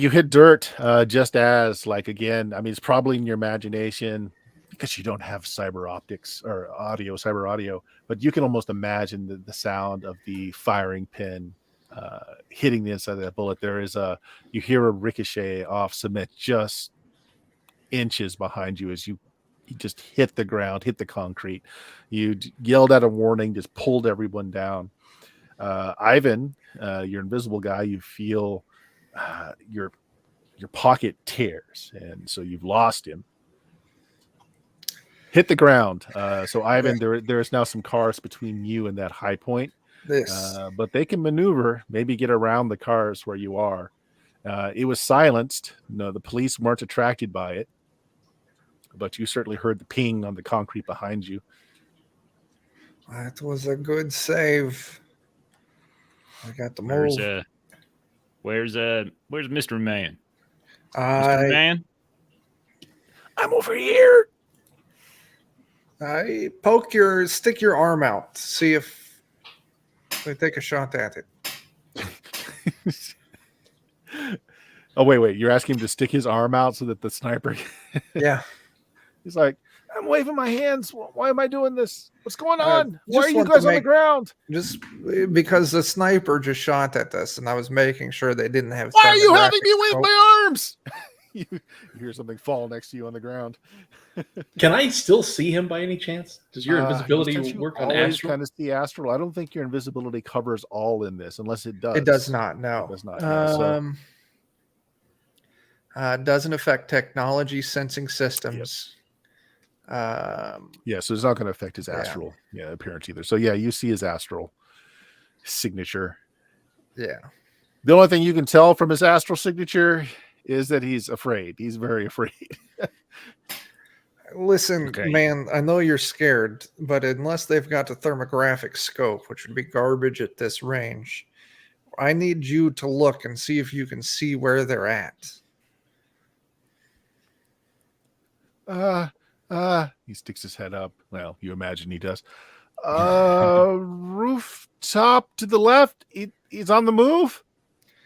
You hit dirt just as again, I mean, it's probably in your imagination because you don't have cyber optics or cyber audio, but you can almost imagine the sound of the firing pin hitting the inside of that bullet. You hear a ricochet off cement just inches behind you as you just hit the ground, hit the concrete. You yelled out a warning, just pulled everyone down. Ivan, your invisible guy, you feel your pocket tears, and so you've lost him. Hit the ground. So Ivan, there is now some cars between you and that high point. But they can maneuver, maybe get around the cars where you are. It was silenced. No, the police weren't attracted by it. but you certainly heard the ping on the concrete behind you. That was a good save. I got the Where's move. where's Mr. Man? Mr. Man? I'm over here. Stick your arm out. See if they take a shot at it. Oh, wait. You're asking him to stick his arm out so that the sniper... Yeah. He's like, I'm waving my hands. Why am I doing this? What's going on? Why just are you want to guys on the make- ground? Just because the sniper just shot at us, and I was making sure they didn't have. Why are you having me wave thermographic my arms? You hear something fall next to you on the ground. Can I still see him by any chance? Does your invisibility Since you work on always astral? kind of see astral. I don't think your invisibility covers all in this, unless it does. It does not. No. It does not. No, doesn't affect technology sensing systems. Yeah, so it's not going to affect his astral appearance either. So yeah, you see his astral signature. Yeah. The only thing you can tell from his astral signature is that he's afraid. He's very afraid. Listen, Okay. man, I know you're scared, but unless they've got a thermographic scope, which would be garbage at this range, I need you to look and see if you can see where they're at. He sticks his head up. Well, you imagine he does. Rooftop to the left. He's on the move.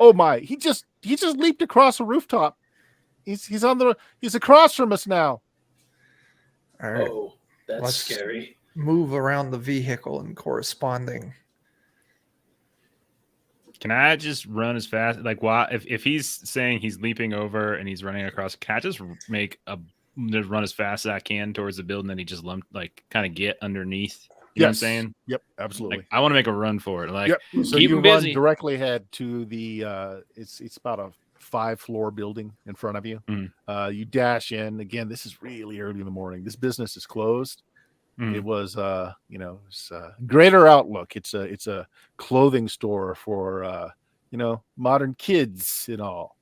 Oh my! He just leaped across a rooftop. He's across from us now. All right. Oh, that's Let's- scary. Move around the vehicle and corresponding. Can I just run as fast? Like, why? If he's saying he's leaping over and he's running across, can I just just run as fast as I can towards the building that he just kind of get underneath? You know what I'm saying? Yep, absolutely. Like, I want to make a run for it. Like, Yep. So keep you him run busy. directly ahead to the it's about a 5-floor building in front of you. You dash in. Again, this is really early in the morning. This business is closed. It was it's Greater Outlook. It's a clothing store for modern kids and all.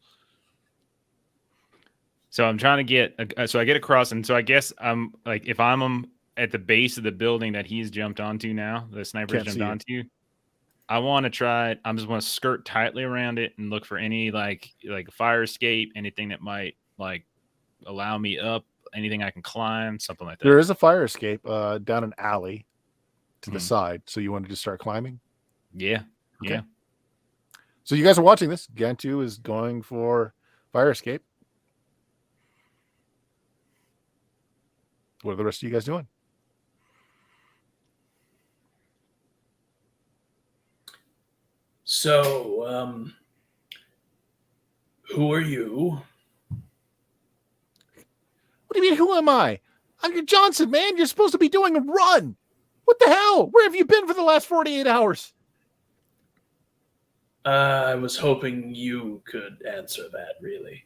So I'm trying to get, so I get across, and so I guess I'm like, if I'm at the base of the building that he's jumped onto now, the sniper's Can't jumped onto, I want to try. I'm just want to skirt tightly around it and look for any like fire escape, anything that might like allow me up, anything I can climb, something like that. There is a fire escape down an alley to the side. So you want to just start climbing? Yeah. Okay. Yeah. So you guys are watching this. Gantu is going for fire escape. What are the rest of you guys doing? So, who are you? What do you mean, who am I? I'm your Johnson, man. You're supposed to be doing a run. What the hell? Where have you been for the last 48 hours? I was hoping you could answer that, really.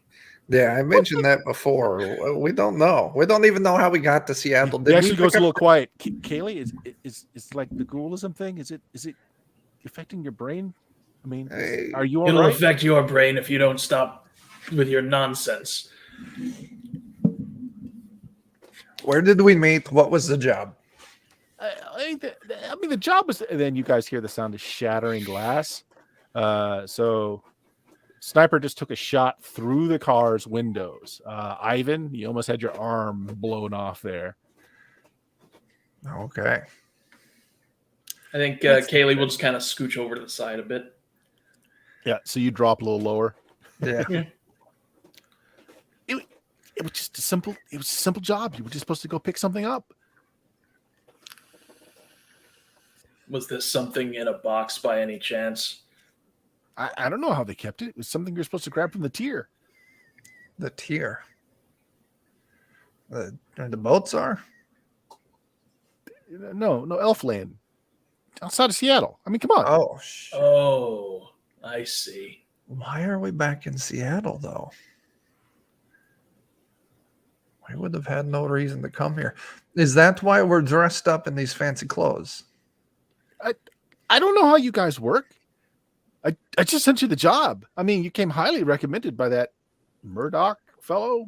Yeah, I mentioned that before. We don't know. We don't even know how we got to Seattle. He actually goes a little quiet. Kaylee, is like the ghoulism thing? Is it affecting your brain? I mean, are you all It'll right? affect your brain if you don't stop with your nonsense. Where did we meet? What was the job? I mean, the job was. And then you guys hear the sound of shattering glass. So Sniper just took a shot through the car's windows. Ivan, you almost had your arm blown off there. Okay. I think Kaylee will just kind of scooch over to the side a bit. Yeah, so you drop a little lower. Yeah. It was just a simple job. You were just supposed to go pick something up. Was this something in a box by any chance? I don't know how they kept it. It was something you're supposed to grab from the tier. The tier. The boats are? No, Elfland. Outside of Seattle. I mean, come on. Oh, Oh, I see. why are we back in Seattle, though? We would have had no reason to come here. Is that why we're dressed up in these fancy clothes? I don't know how you guys work. I just sent you the job. I mean, you came highly recommended by that Murdoch fellow.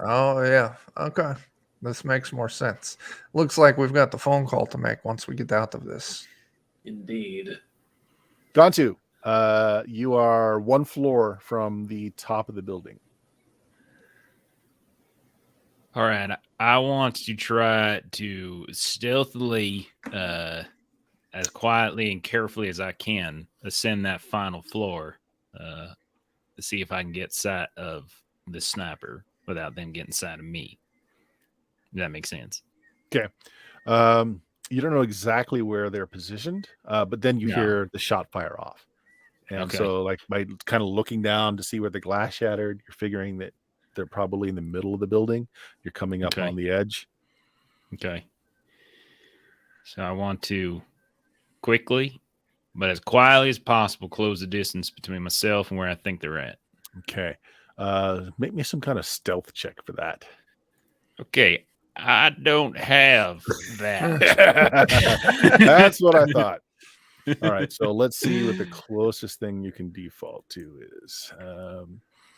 Oh, yeah. Okay. This makes more sense. Looks like we've got the phone call to make once we get out of this. Indeed. Gantu, you are one floor from the top of the building. All right, I want to try to stealthily, as quietly and carefully as I can, ascend that final floor to see if I can get sight of the sniper without them getting sight of me. Does that make sense? Okay. You don't know exactly where they're positioned, but then you No. hear the shot fire off. And Okay. so, like, by kind of looking down to see where the glass shattered, you're figuring that they're probably in the middle of the building. You're coming up Okay. on the edge. Okay. So I want to quickly, but as quietly as possible, close the distance between myself and where I think they're at. Okay. Make me some kind of stealth check for that. Okay. I don't have that. That's what I thought. All right. So let's see what the closest thing you can default to is.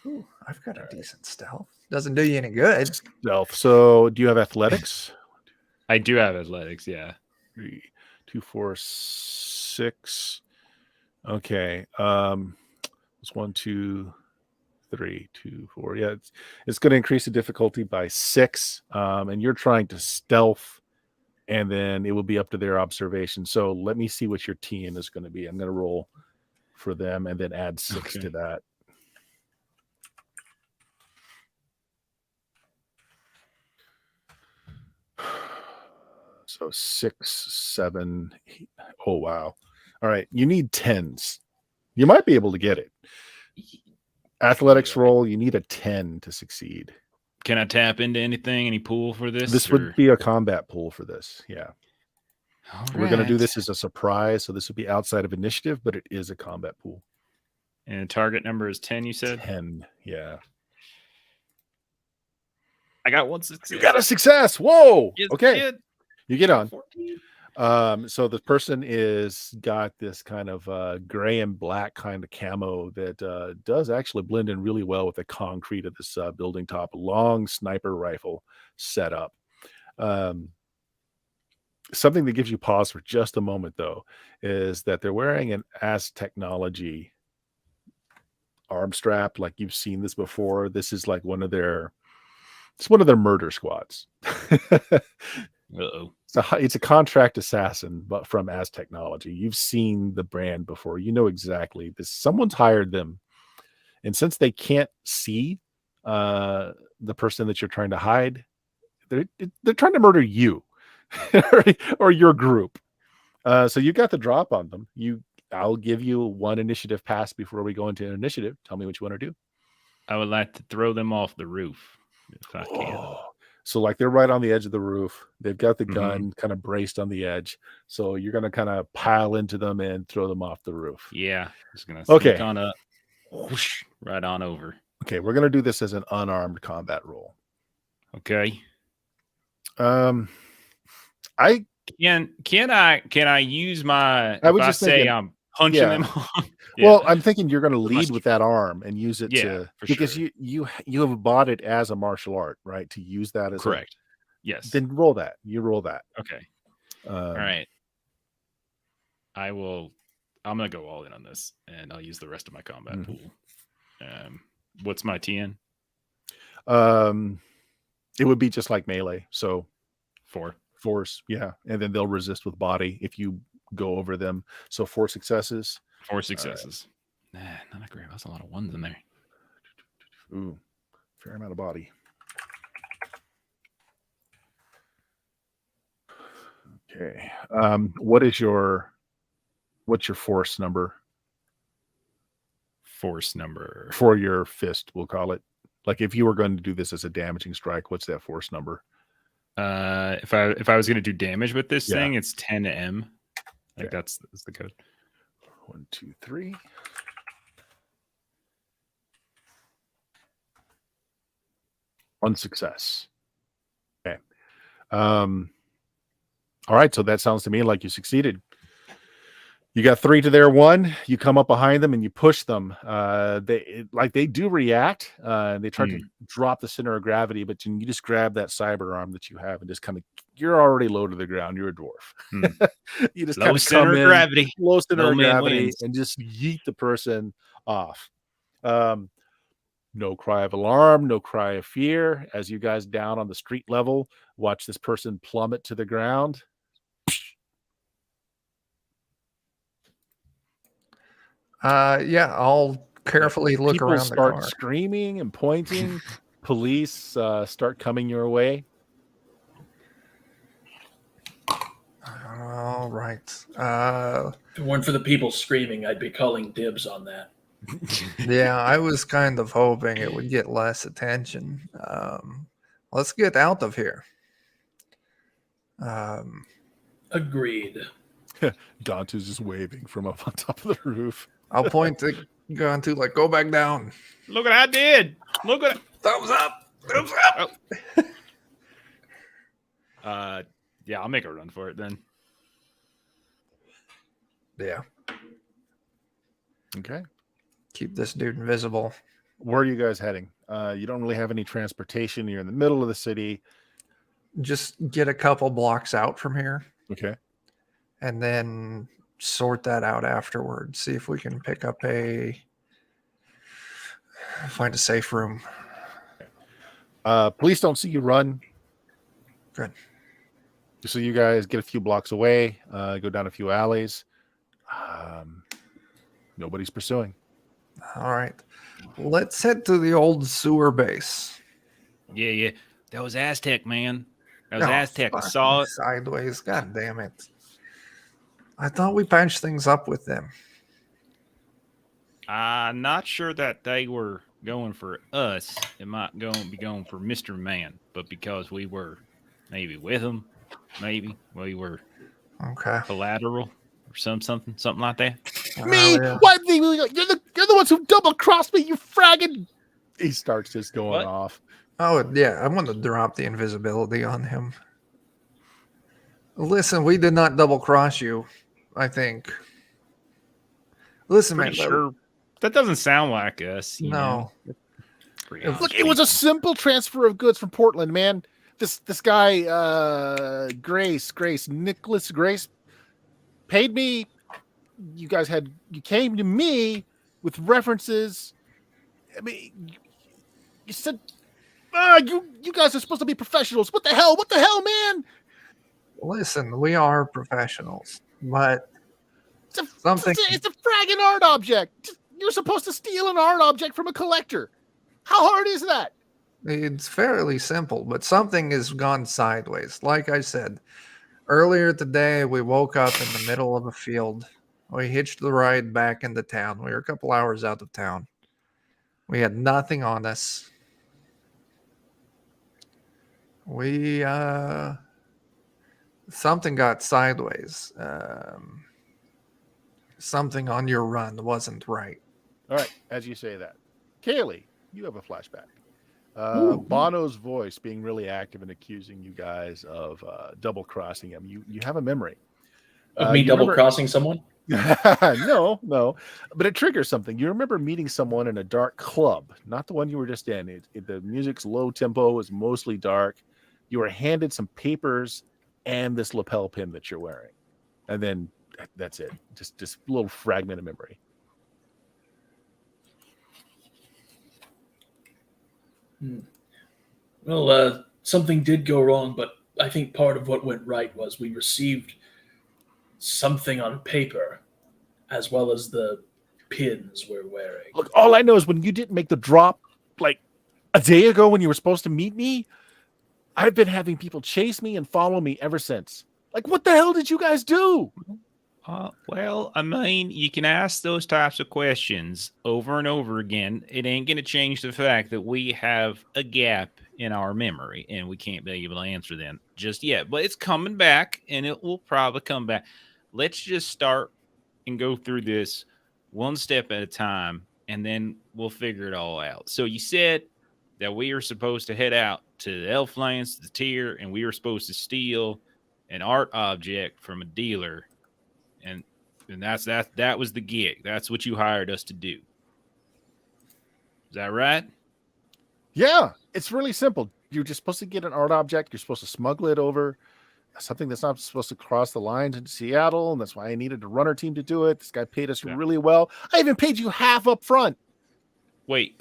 Ooh, I've got a decent stealth. Doesn't do you any good. Stealth. So do you have athletics? I do have athletics, yeah. 3, 2, 4, 6. Okay. It's 1, 2, 3, 2, 4. Yeah, it's going to increase the difficulty by 6. And you're trying to stealth, and then it will be up to their observation. So let me see what your TN is going to be. I'm going to roll for them and then add 6 to that. So 6, 7, 8. Oh, wow. All right. You need 10s. You might be able to get it. Athletics roll, you need a 10 to succeed. Can I tap into anything, any pool for this? This would be a combat pool for this. Yeah. All We're going to do right. this as a surprise. So this would be outside of initiative, but it is a combat pool. And the target number is 10, you said? 10. Yeah. I got one success. You got a success. Whoa. Yes, Okay. kid. You get on. 14. So the person is got this kind of gray and black kind of camo that does actually blend in really well with the concrete of this building top. Long sniper rifle setup. Something that gives you pause for just a moment, though, is that they're wearing an As Technology arm strap. Like you've seen this before. This is like one of their murder squads. Uh-oh. It's a contract assassin, but from As Technology. You've seen the brand before. You know exactly this. Someone's hired them, and since they can't see the person that you're trying to hide, they're trying to murder you or your group. So you got the drop on them. I'll give you one initiative pass before we go into an initiative. Tell me what you want to do. I would like to throw them off the roof if I can. Oh. So like they're right on the edge of the roof. They've got the gun kind of braced on the edge. So you're going to kind of pile into them and throw them off the roof. Yeah. Just going to sneak on up. Whoosh, right on over. Okay. We're going to do this as an unarmed combat roll. Okay. I can I use my I was if just I say thinking, I'm punching yeah. them off? Well, I'm thinking you're going to lead with that arm and use it for because sure. you have bought it as a martial art, right? To use that as correct. Yes. Then roll that. You roll that. Okay. All right. I'm gonna go all in on this, and I'll use the rest of my combat pool. What's my TN? It would be just like melee. So 4 force, yeah, and then they'll resist with body if you go over them. So 4 successes. 4 successes. Not great. That's a lot of ones in there. Ooh, fair amount of body. Okay. What's your force number? Force number for your fist, we'll call it. Like if you were going to do this as a damaging strike, what's that force number? If I was going to do damage with this thing, it's 10M. I think that's the code. 1, 2, 3. One success. Okay. All right. So that sounds to me like you succeeded. You got 3 to their 1. You come up behind them and you push them. They do react. They try to drop the center of gravity, but you just grab that cyber arm that you have and just kind of, you're already low to the ground. You're a dwarf. You just kind of come in, gravity, low center no of man gravity, wins. and just yeet the person off. No cry of alarm, no cry of fear. As you guys down on the street level, watch this person plummet to the ground. Yeah, I'll carefully look People around the start car. screaming and pointing. Police start coming your way. All right. If it weren't for the people screaming, I'd be calling dibs on that. Yeah, I was kind of hoping it would get less attention. Let's get out of here. Agreed. Dante's just waving from up on top of the roof. I'll point the gun to like, go back down. Look what I did. Look what. Thumbs up. Thumbs up. Yeah, I'll make a run for it then. Yeah. Okay. Keep this dude invisible. Where are you guys heading? You don't really have any transportation. You're in the middle of the city. Just get a couple blocks out from here Okay. and then sort that out afterwards. See if we can pick up find a safe room. Police don't see you run. Good. So you guys get a few blocks away, go down a few alleys. Nobody's pursuing. All right. Let's head to the old sewer base. Yeah. That was Aztec, man. That was No, Aztec. I fucking saw it. sideways. God damn it. I thought we patched things up with them. I'm not sure that they were going for us. It might be going for Mr. Man, but because we were maybe with him, maybe we were Okay. collateral or something like that. Me? Yeah. What? You're the ones who double crossed me, you fragging. He starts just going What? off. Oh, yeah. I want to drop the invisibility on him. Listen, we did not double cross you, I think. Listen, Pretty man. sure that doesn't sound like us. You No. know? Pretty Look, honest Look, it was a people. simple transfer of goods from Portland, man. This guy, Nicholas Grace, paid me. You came to me with references. I mean, you said, you guys are supposed to be professionals. What the hell, man? Listen, we are professionals, but It's something. a fragging art object. You're supposed to steal an art object from a collector. How hard is that? It's fairly simple, but something has gone sideways. Like I said, earlier today, we woke up in the middle of a field. We hitched the ride back into town. We were a couple hours out of town. We had nothing on us. Something got sideways. Something on your run wasn't right. All right, as you say that. Kaylee, you have a flashback. Ooh. Bono's voice being really active and accusing you guys of double crossing him. You have a memory. Of me you double remember- crossing someone? no, but it triggers something. You remember meeting someone in a dark club, not the one you were just in. The music's low tempo, was mostly dark. You were handed some papers and this lapel pin that you're wearing, and then that's it. Just a little fragment of memory. Well, something did go wrong, but I think part of what went right was we received something on paper, as well as the pins we're wearing. Look, all I know is when you didn't make the drop like a day ago when you were supposed to meet me, I've been having people chase me and follow me ever since. Like, what the hell did you guys do? Well, I mean, you can ask those types of questions over and over again. It ain't going to change the fact that we have a gap in our memory and we can't be able to answer them just yet. But it's coming back and it will probably come back. Let's just start and go through this one step at a time and then we'll figure it all out. So you said that we are supposed to head out to the Elflands, the tier, and we were supposed to steal an art object from a dealer. And And that was the gig. That's what you hired us to do. Is that right? Yeah, it's really simple. You're just supposed to get an art object. You're supposed to smuggle it over something that's not supposed to cross the lines into Seattle, and that's why I needed a runner team to do it. This guy paid us really well. I even paid you half up front. Wait,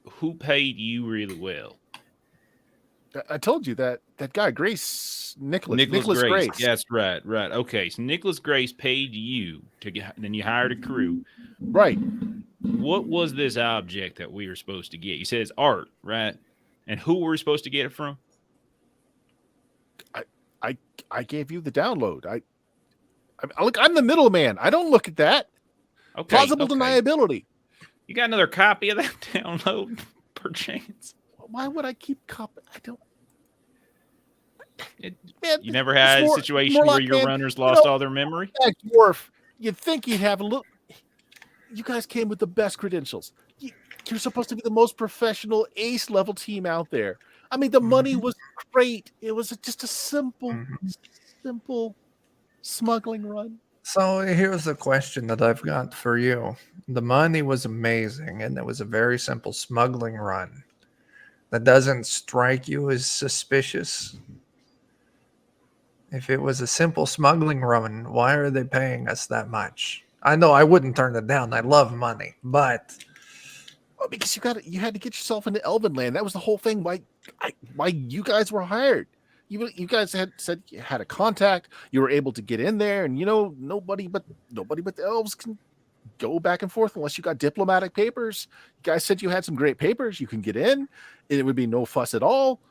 who paid you really well? I told you that guy, Nicholas Grace. Yes, right. Okay, so Nicholas Grace paid you and then you hired a crew. Right. What was this object that we were supposed to get? You said it's art, right? And who were we supposed to get it from? I gave you the download. I'm the middleman. I don't look at that. Okay. Plausible deniability. You got another copy of that download, perchance? Why would I keep copy? I don't. You never had a situation where your runners lost all their memory? Dwarf, you'd think you'd have a little. You guys came with the best credentials. You're supposed to be the most professional ace level team out there. I mean, the money was great. It was just a simple smuggling run. So here's the question that I've got for you. The money was amazing, and it was a very simple smuggling run. That doesn't strike you as suspicious? If it was a simple smuggling run, why are they paying us that much? I know I wouldn't turn it down. I love money, but because you had to get yourself into Elven Land. That was the whole thing. Why you guys were hired? You guys had said you had a contact. You were able to get in there, and nobody but the elves can go back and forth unless you got diplomatic papers. You guys said you had some great papers. You can get in. It would be no fuss at all.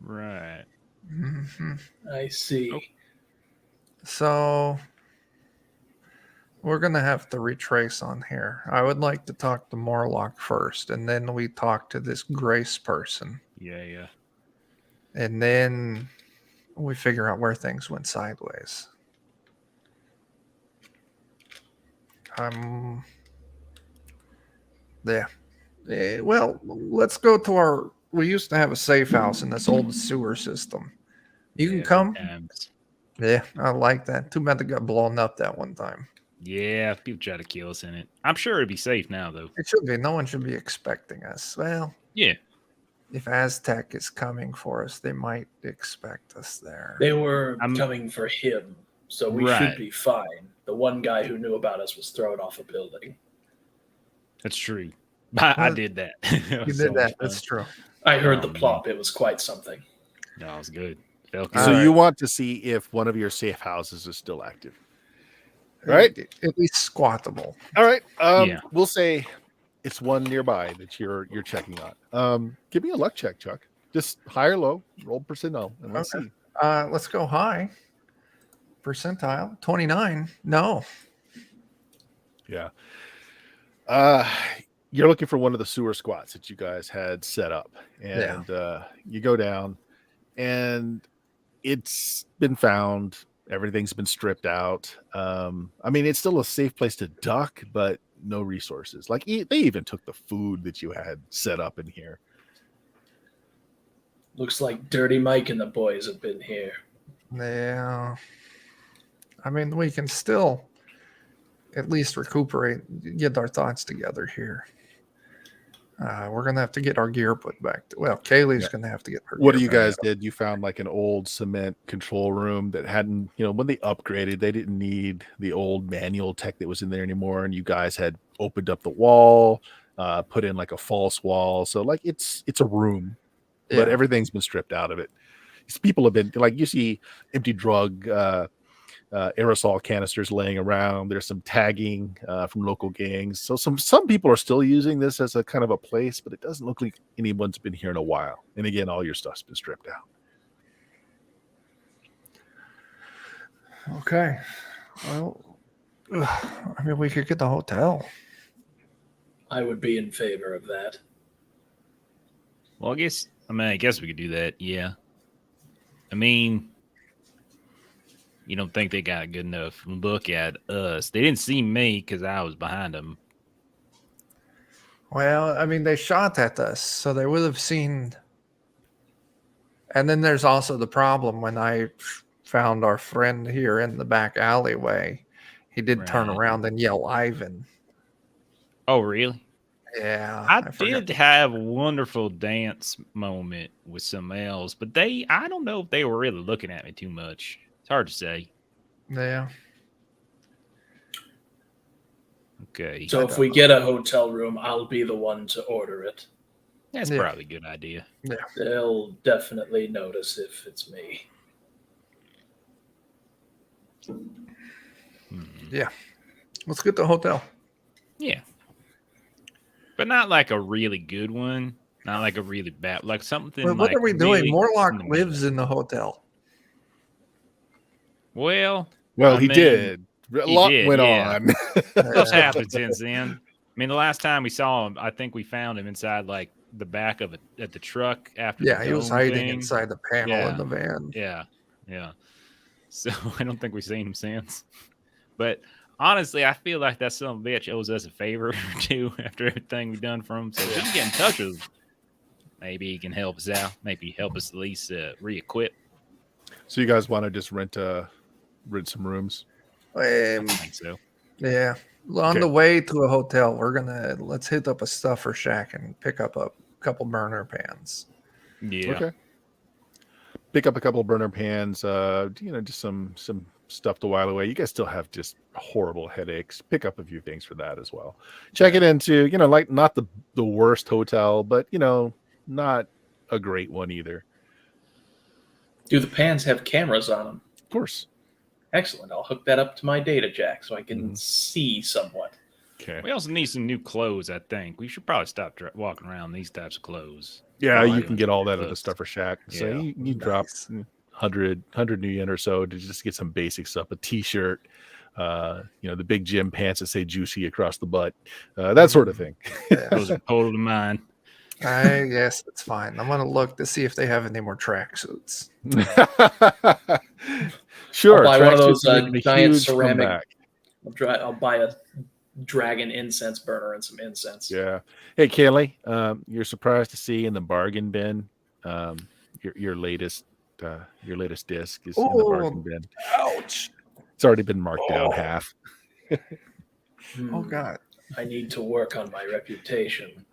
Right. Mm-hmm. I see. Oh. So we're going to have to retrace on here. I would like to talk to Morlock first, and then we talk to this Grace person. Yeah. And then we figure out where things went sideways. Yeah. Well, let's go to we used to have a safe house in this old sewer system. You can come. Yeah, I like that. Too bad they got blown up that one time. Yeah, people try to kill us in it. I'm sure it'd be safe now, though. It should be. No one should be expecting us. Well, yeah. If Aztec is coming for us, they might expect us there. They were coming for him, so we should be fine. The one guy who knew about us was thrown off a building. That's true. I did that. You did that. That's true. I heard the plop. It was quite something. No, it was good. So you want to see if one of your safe houses is still active, right? At least squattable. All right. We'll say it's one nearby that you're checking on. Give me a luck check, Chuck. Just high or low. Roll percentile, and let's see. Let's go high. Percentile 29. No. Yeah. You're looking for one of the sewer squats that you guys had set up, and you go down, and it's been found. Everything's been stripped out. I mean, it's still a safe place to duck, but no resources. Like they even took the food that you had set up in here. Looks like Dirty Mike and the boys have been here. Yeah. I mean, we can still at least recuperate, get our thoughts together here. We're going to have to get our gear put back. Kaylee's going to have to get her What gear you back guys up. did, you found like an old cement control room that hadn't, when they upgraded, they didn't need the old manual tech that was in there anymore. And you guys had opened up the wall, put in like a false wall. So like it's a room, but everything's been stripped out of it. These people have been like, you see empty drug, aerosol canisters laying around. There's some tagging from local gangs. So some people are still using this as a kind of a place, but it doesn't look like anyone's been here in a while. And again, all your stuff's been stripped out. Okay. Well, I mean, we could get the hotel. I would be in favor of that. Well, I guess we could do that. Yeah. I mean, you don't think they got a good enough look at us? They didn't see me because I was behind them. Well, I mean, they shot at us, so they would have seen. And then there's also the problem when I found our friend here in the back alleyway, he did turn Right. around and yell Ivan. Oh, really? Yeah, I forgot did to- have a wonderful dance moment with some else, but I don't know if they were really looking at me too much. It's hard to say. Yeah. Okay. So if we get a hotel room, I'll be the one to order it. That's Yeah. probably a good idea. They'll definitely notice if it's me. Yeah. Let's get the hotel. Yeah. But not like a really good one. Not like a really bad, like something Well, what like are we doing? really Morlock in the lives middle. in the hotel. Well, Well, I he mean, did. A lot did, went yeah. on. Stuff's happened since then. I mean, the last time we saw him, I think we found him inside like the back of at the truck after Yeah, the he was dome hiding thing. inside the panel in the van. Yeah. So I don't think we've seen him since. But honestly, I feel like that son of a bitch owes us a favor or two after everything we've done for him. So if we can get in touch with him, maybe he can help us out. Maybe help us at least re-equip. So you guys want to just rent some rooms? I think so. Yeah. On Okay. the way to a hotel, let's hit up a stuffer shack and pick up a couple burner pans. Yeah. Okay. Pick up a couple of burner pans, just some stuff to while away. You guys still have just horrible headaches. Pick up a few things for that as well. Check it into, like not the worst hotel, but not a great one either. Do the pans have cameras on them? Of course. Excellent. I'll hook that up to my data jack so I can see somewhat. Okay. We also need some new clothes, I think. We should probably stop walking around these types of clothes. Yeah, Oh, you I can don't get all know that at the clothes. stuffer shack. So Yeah. you drop Nice. 100 new yen or so to just get some basic stuff, a t-shirt, the big gym pants that say juicy across the butt, that sort of thing. Those are totally mine. I guess it's fine. I'm gonna look to see if they have any more tracksuits. Sure. I'll buy one of those tracksuits making a giant huge ceramic- comeback. I'll buy a dragon incense burner and some incense. Yeah. Hey, Kaylee, you're surprised to see in the bargain bin, your latest disc is in the bargain bin. Ouch! It's already been marked down half. Oh God! I need to work on my reputation.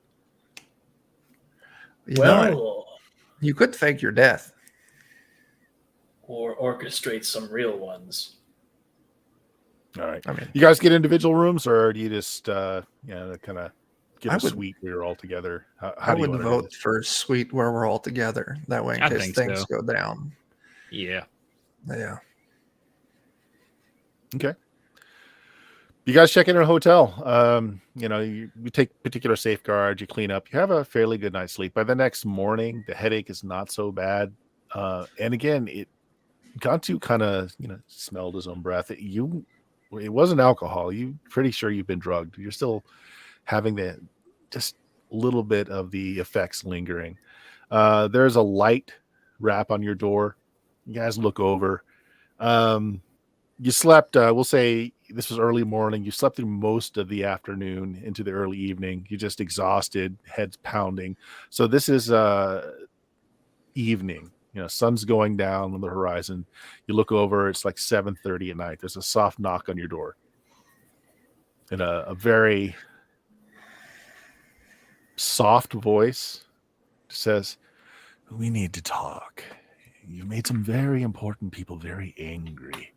You know what? Well, You could fake your death. or orchestrate some real ones. All right. I mean, You guys get individual rooms, or do you just kind of get I a would- suite where you're all together? How I do you would want to do vote for a suite where we're all together. That way, in I case think things so. go down. Yeah. Yeah. Okay. You guys check in a hotel. You take particular safeguards, you clean up, you have a fairly good night's sleep. By the next morning, the headache is not so bad. And again, it got to kind of, smelled his own breath. It wasn't alcohol. You pretty sure you've been drugged. You're still having just a little bit of the effects lingering. There's a light rap on your door. You guys look over. You slept, we'll say this was early morning. You slept through most of the afternoon into the early evening. You're just exhausted, head's pounding. So this is evening. Sun's going down on the horizon. You look over, it's like 7:30 at night. There's a soft knock on your door. And a very soft voice says, "We need to talk. You made some very important people very angry.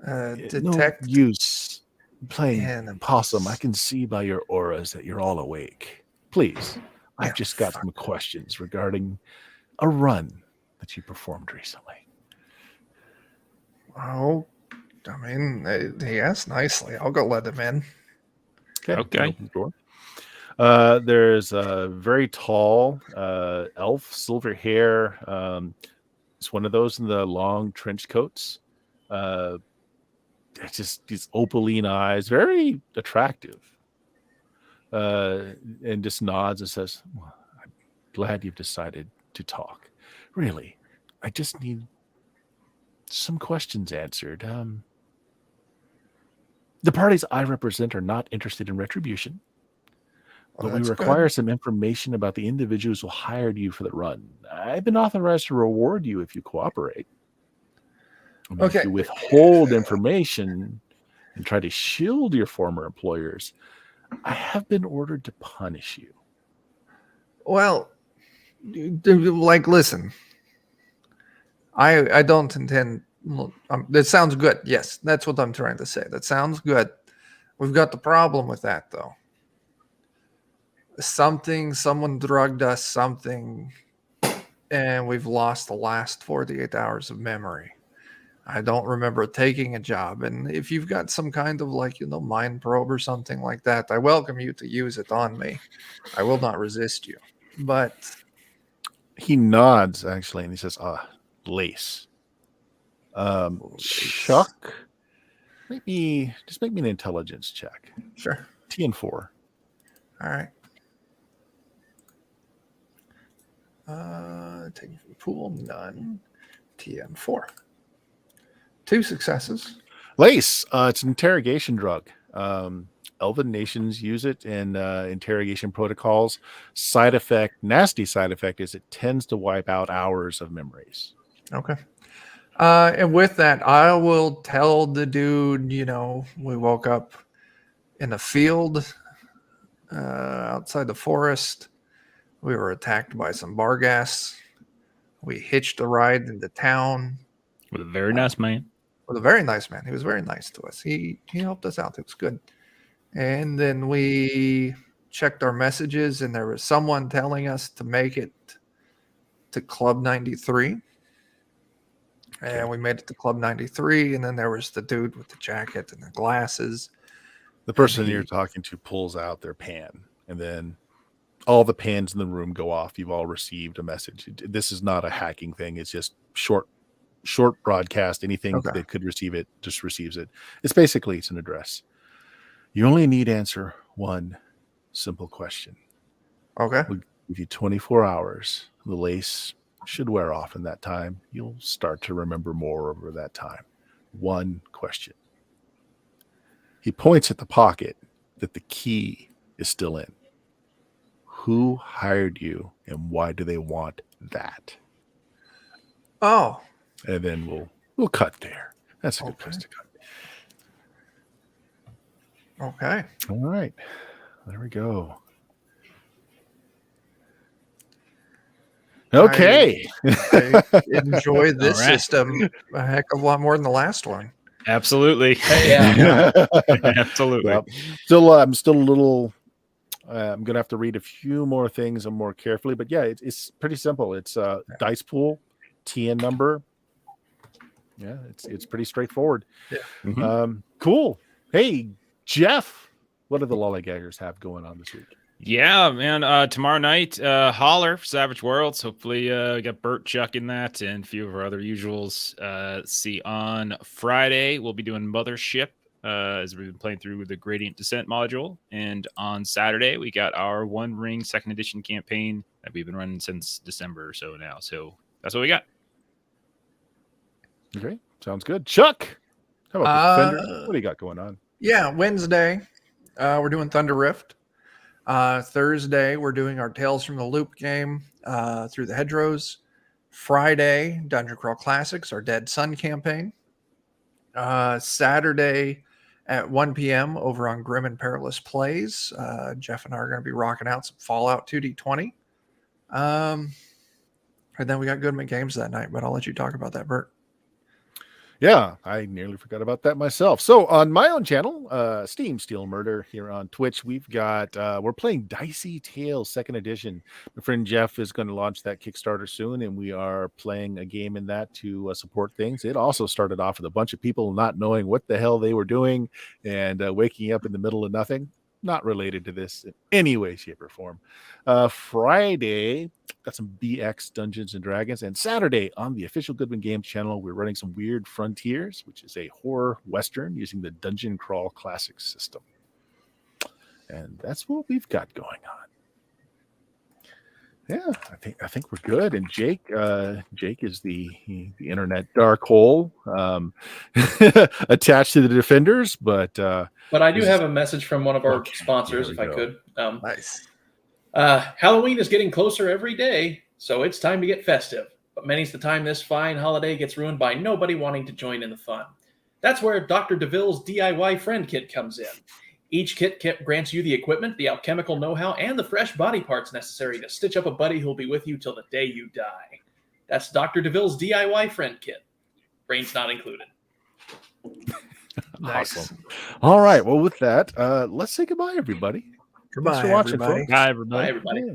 No Detect use playing enemies. possum. I can see by your auras that you're all awake. Please, I've Yeah, just got fuck. some questions regarding a run that you performed recently." Oh, I mean, he asked nicely. I'll go let him in. Okay. you open the door. There's a very tall elf, silver hair. It's one of those in the long trench coats. It's just these opaline eyes, very attractive. And just nods and says, "Well, I'm glad you've decided to talk. Really, I just need some questions answered. The parties I represent are not interested in retribution, Well, but we that's require good. some information about the individuals who hired you for the run. I've been authorized to reward you if you cooperate." I mean, Okay. if you withhold information and try to shield your former employers, I have been ordered to punish you. Well, like, listen, I don't intend. That sounds good. Yes, that's what I'm trying to say. That sounds good. We've got the problem with that, though. Someone drugged us something, and we've lost the last 48 hours of memory. I don't remember taking a job. And if you've got some kind of mind probe or something like that, I welcome you to use it on me. I will not resist you. But He nods actually, and he says, Lace. Chuck, just make me an intelligence check. Sure. TN4. All right. Taking from the pool, none. TN4. 2 successes. Lace, it's an interrogation drug. Elven nations use it in interrogation protocols. Nasty side effect is it tends to wipe out hours of memories. Okay. And with that, I will tell the dude, we woke up in a field outside the forest. We were attacked by some barghast. We hitched a ride into town. With a very nice man. With a very nice man. He was very nice to us. He helped us out. It was good. And then we checked our messages, and there was someone telling us to make it to Club 93. And we made it to Club 93, and then there was the dude with the jacket and the glasses. The person you're talking to pulls out their pan, and then all the pans in the room go off. You've all received a message. This is not a hacking thing. It's just short broadcast. Anything that could receive it just receives it. It's an address. You only need to answer one simple question. Okay. We'll give you 24 hours. The lace should wear off in that time. You'll start to remember more over that time. One question. He points at the pocket that the key is still in. Who hired you, and why do they want that? Oh. And then we'll cut there. That's a good place to cut. Okay. All right. There we go. Okay. I enjoy this system a heck of a lot more than the last one. Absolutely. Yeah. Absolutely. Yep. I'm still a little. I'm gonna have to read a few more things and more carefully, but yeah, it's pretty simple. It's dice pool, TN number. Yeah, it's pretty straightforward. Yeah. Mm-hmm. Cool. Hey, Jeff, what do the lollygaggers have going on this week? Yeah, man. Tomorrow night, Holler for Savage Worlds. Hopefully, we got Burt, Chuck in that, and a few of our other usuals. See, on Friday, we'll be doing Mothership, as we've been playing through the Gradient Descent module. And on Saturday, we got our One Ring 2nd Edition campaign that we've been running since December or so now. So that's what we got. Okay, sounds good. Chuck, how about the Defender? What do you got going on? Yeah, Wednesday, we're doing Thunder Rift. Thursday, we're doing our Tales from the Loop game through the Hedgerows. Friday, Dungeon Crawl Classics, our Dead Sun campaign. Saturday at 1 p.m. over on Grim and Perilous Plays. Jeff and I are going to be rocking out some Fallout 2D20. And then we got Goodman Games that night, but I'll let you talk about that, Bert. Yeah, I nearly forgot about that myself. So on my own channel, Steam Steel Murder here on Twitch, we've got we're playing Dicey Tales 2nd Edition. My friend Jeff is going to launch that Kickstarter soon, and we are playing a game in that to support things. It also started off with a bunch of people not knowing what the hell they were doing and waking up in the middle of nothing. Not related to this in any way, shape, or form. Friday, got some BX Dungeons and Dragons. And Saturday on the official Goodman Games channel, we're running some Weird Frontiers, which is a horror western using the Dungeon Crawl Classics system. And that's what we've got going on. Yeah, I think we're good. And Jake is the internet dark hole attached to the Defenders, but I do have a message from one of our sponsors, if I could. Nice. Halloween is getting closer every day, so it's time to get festive. But many's the time this fine holiday gets ruined by nobody wanting to join in the fun. That's where Dr. DeVille's DIY Friend Kit comes in. Each kit grants you the equipment, the alchemical know-how, and the fresh body parts necessary to stitch up a buddy who'll be with you till the day you die. That's Dr. DeVille's DIY Friend Kit. Brains not included. Nice. Awesome. All right. Well, with that, let's say goodbye, everybody. Goodbye, Thanks for watching, everybody. folks. Bye, everybody. Bye, everybody. Yeah.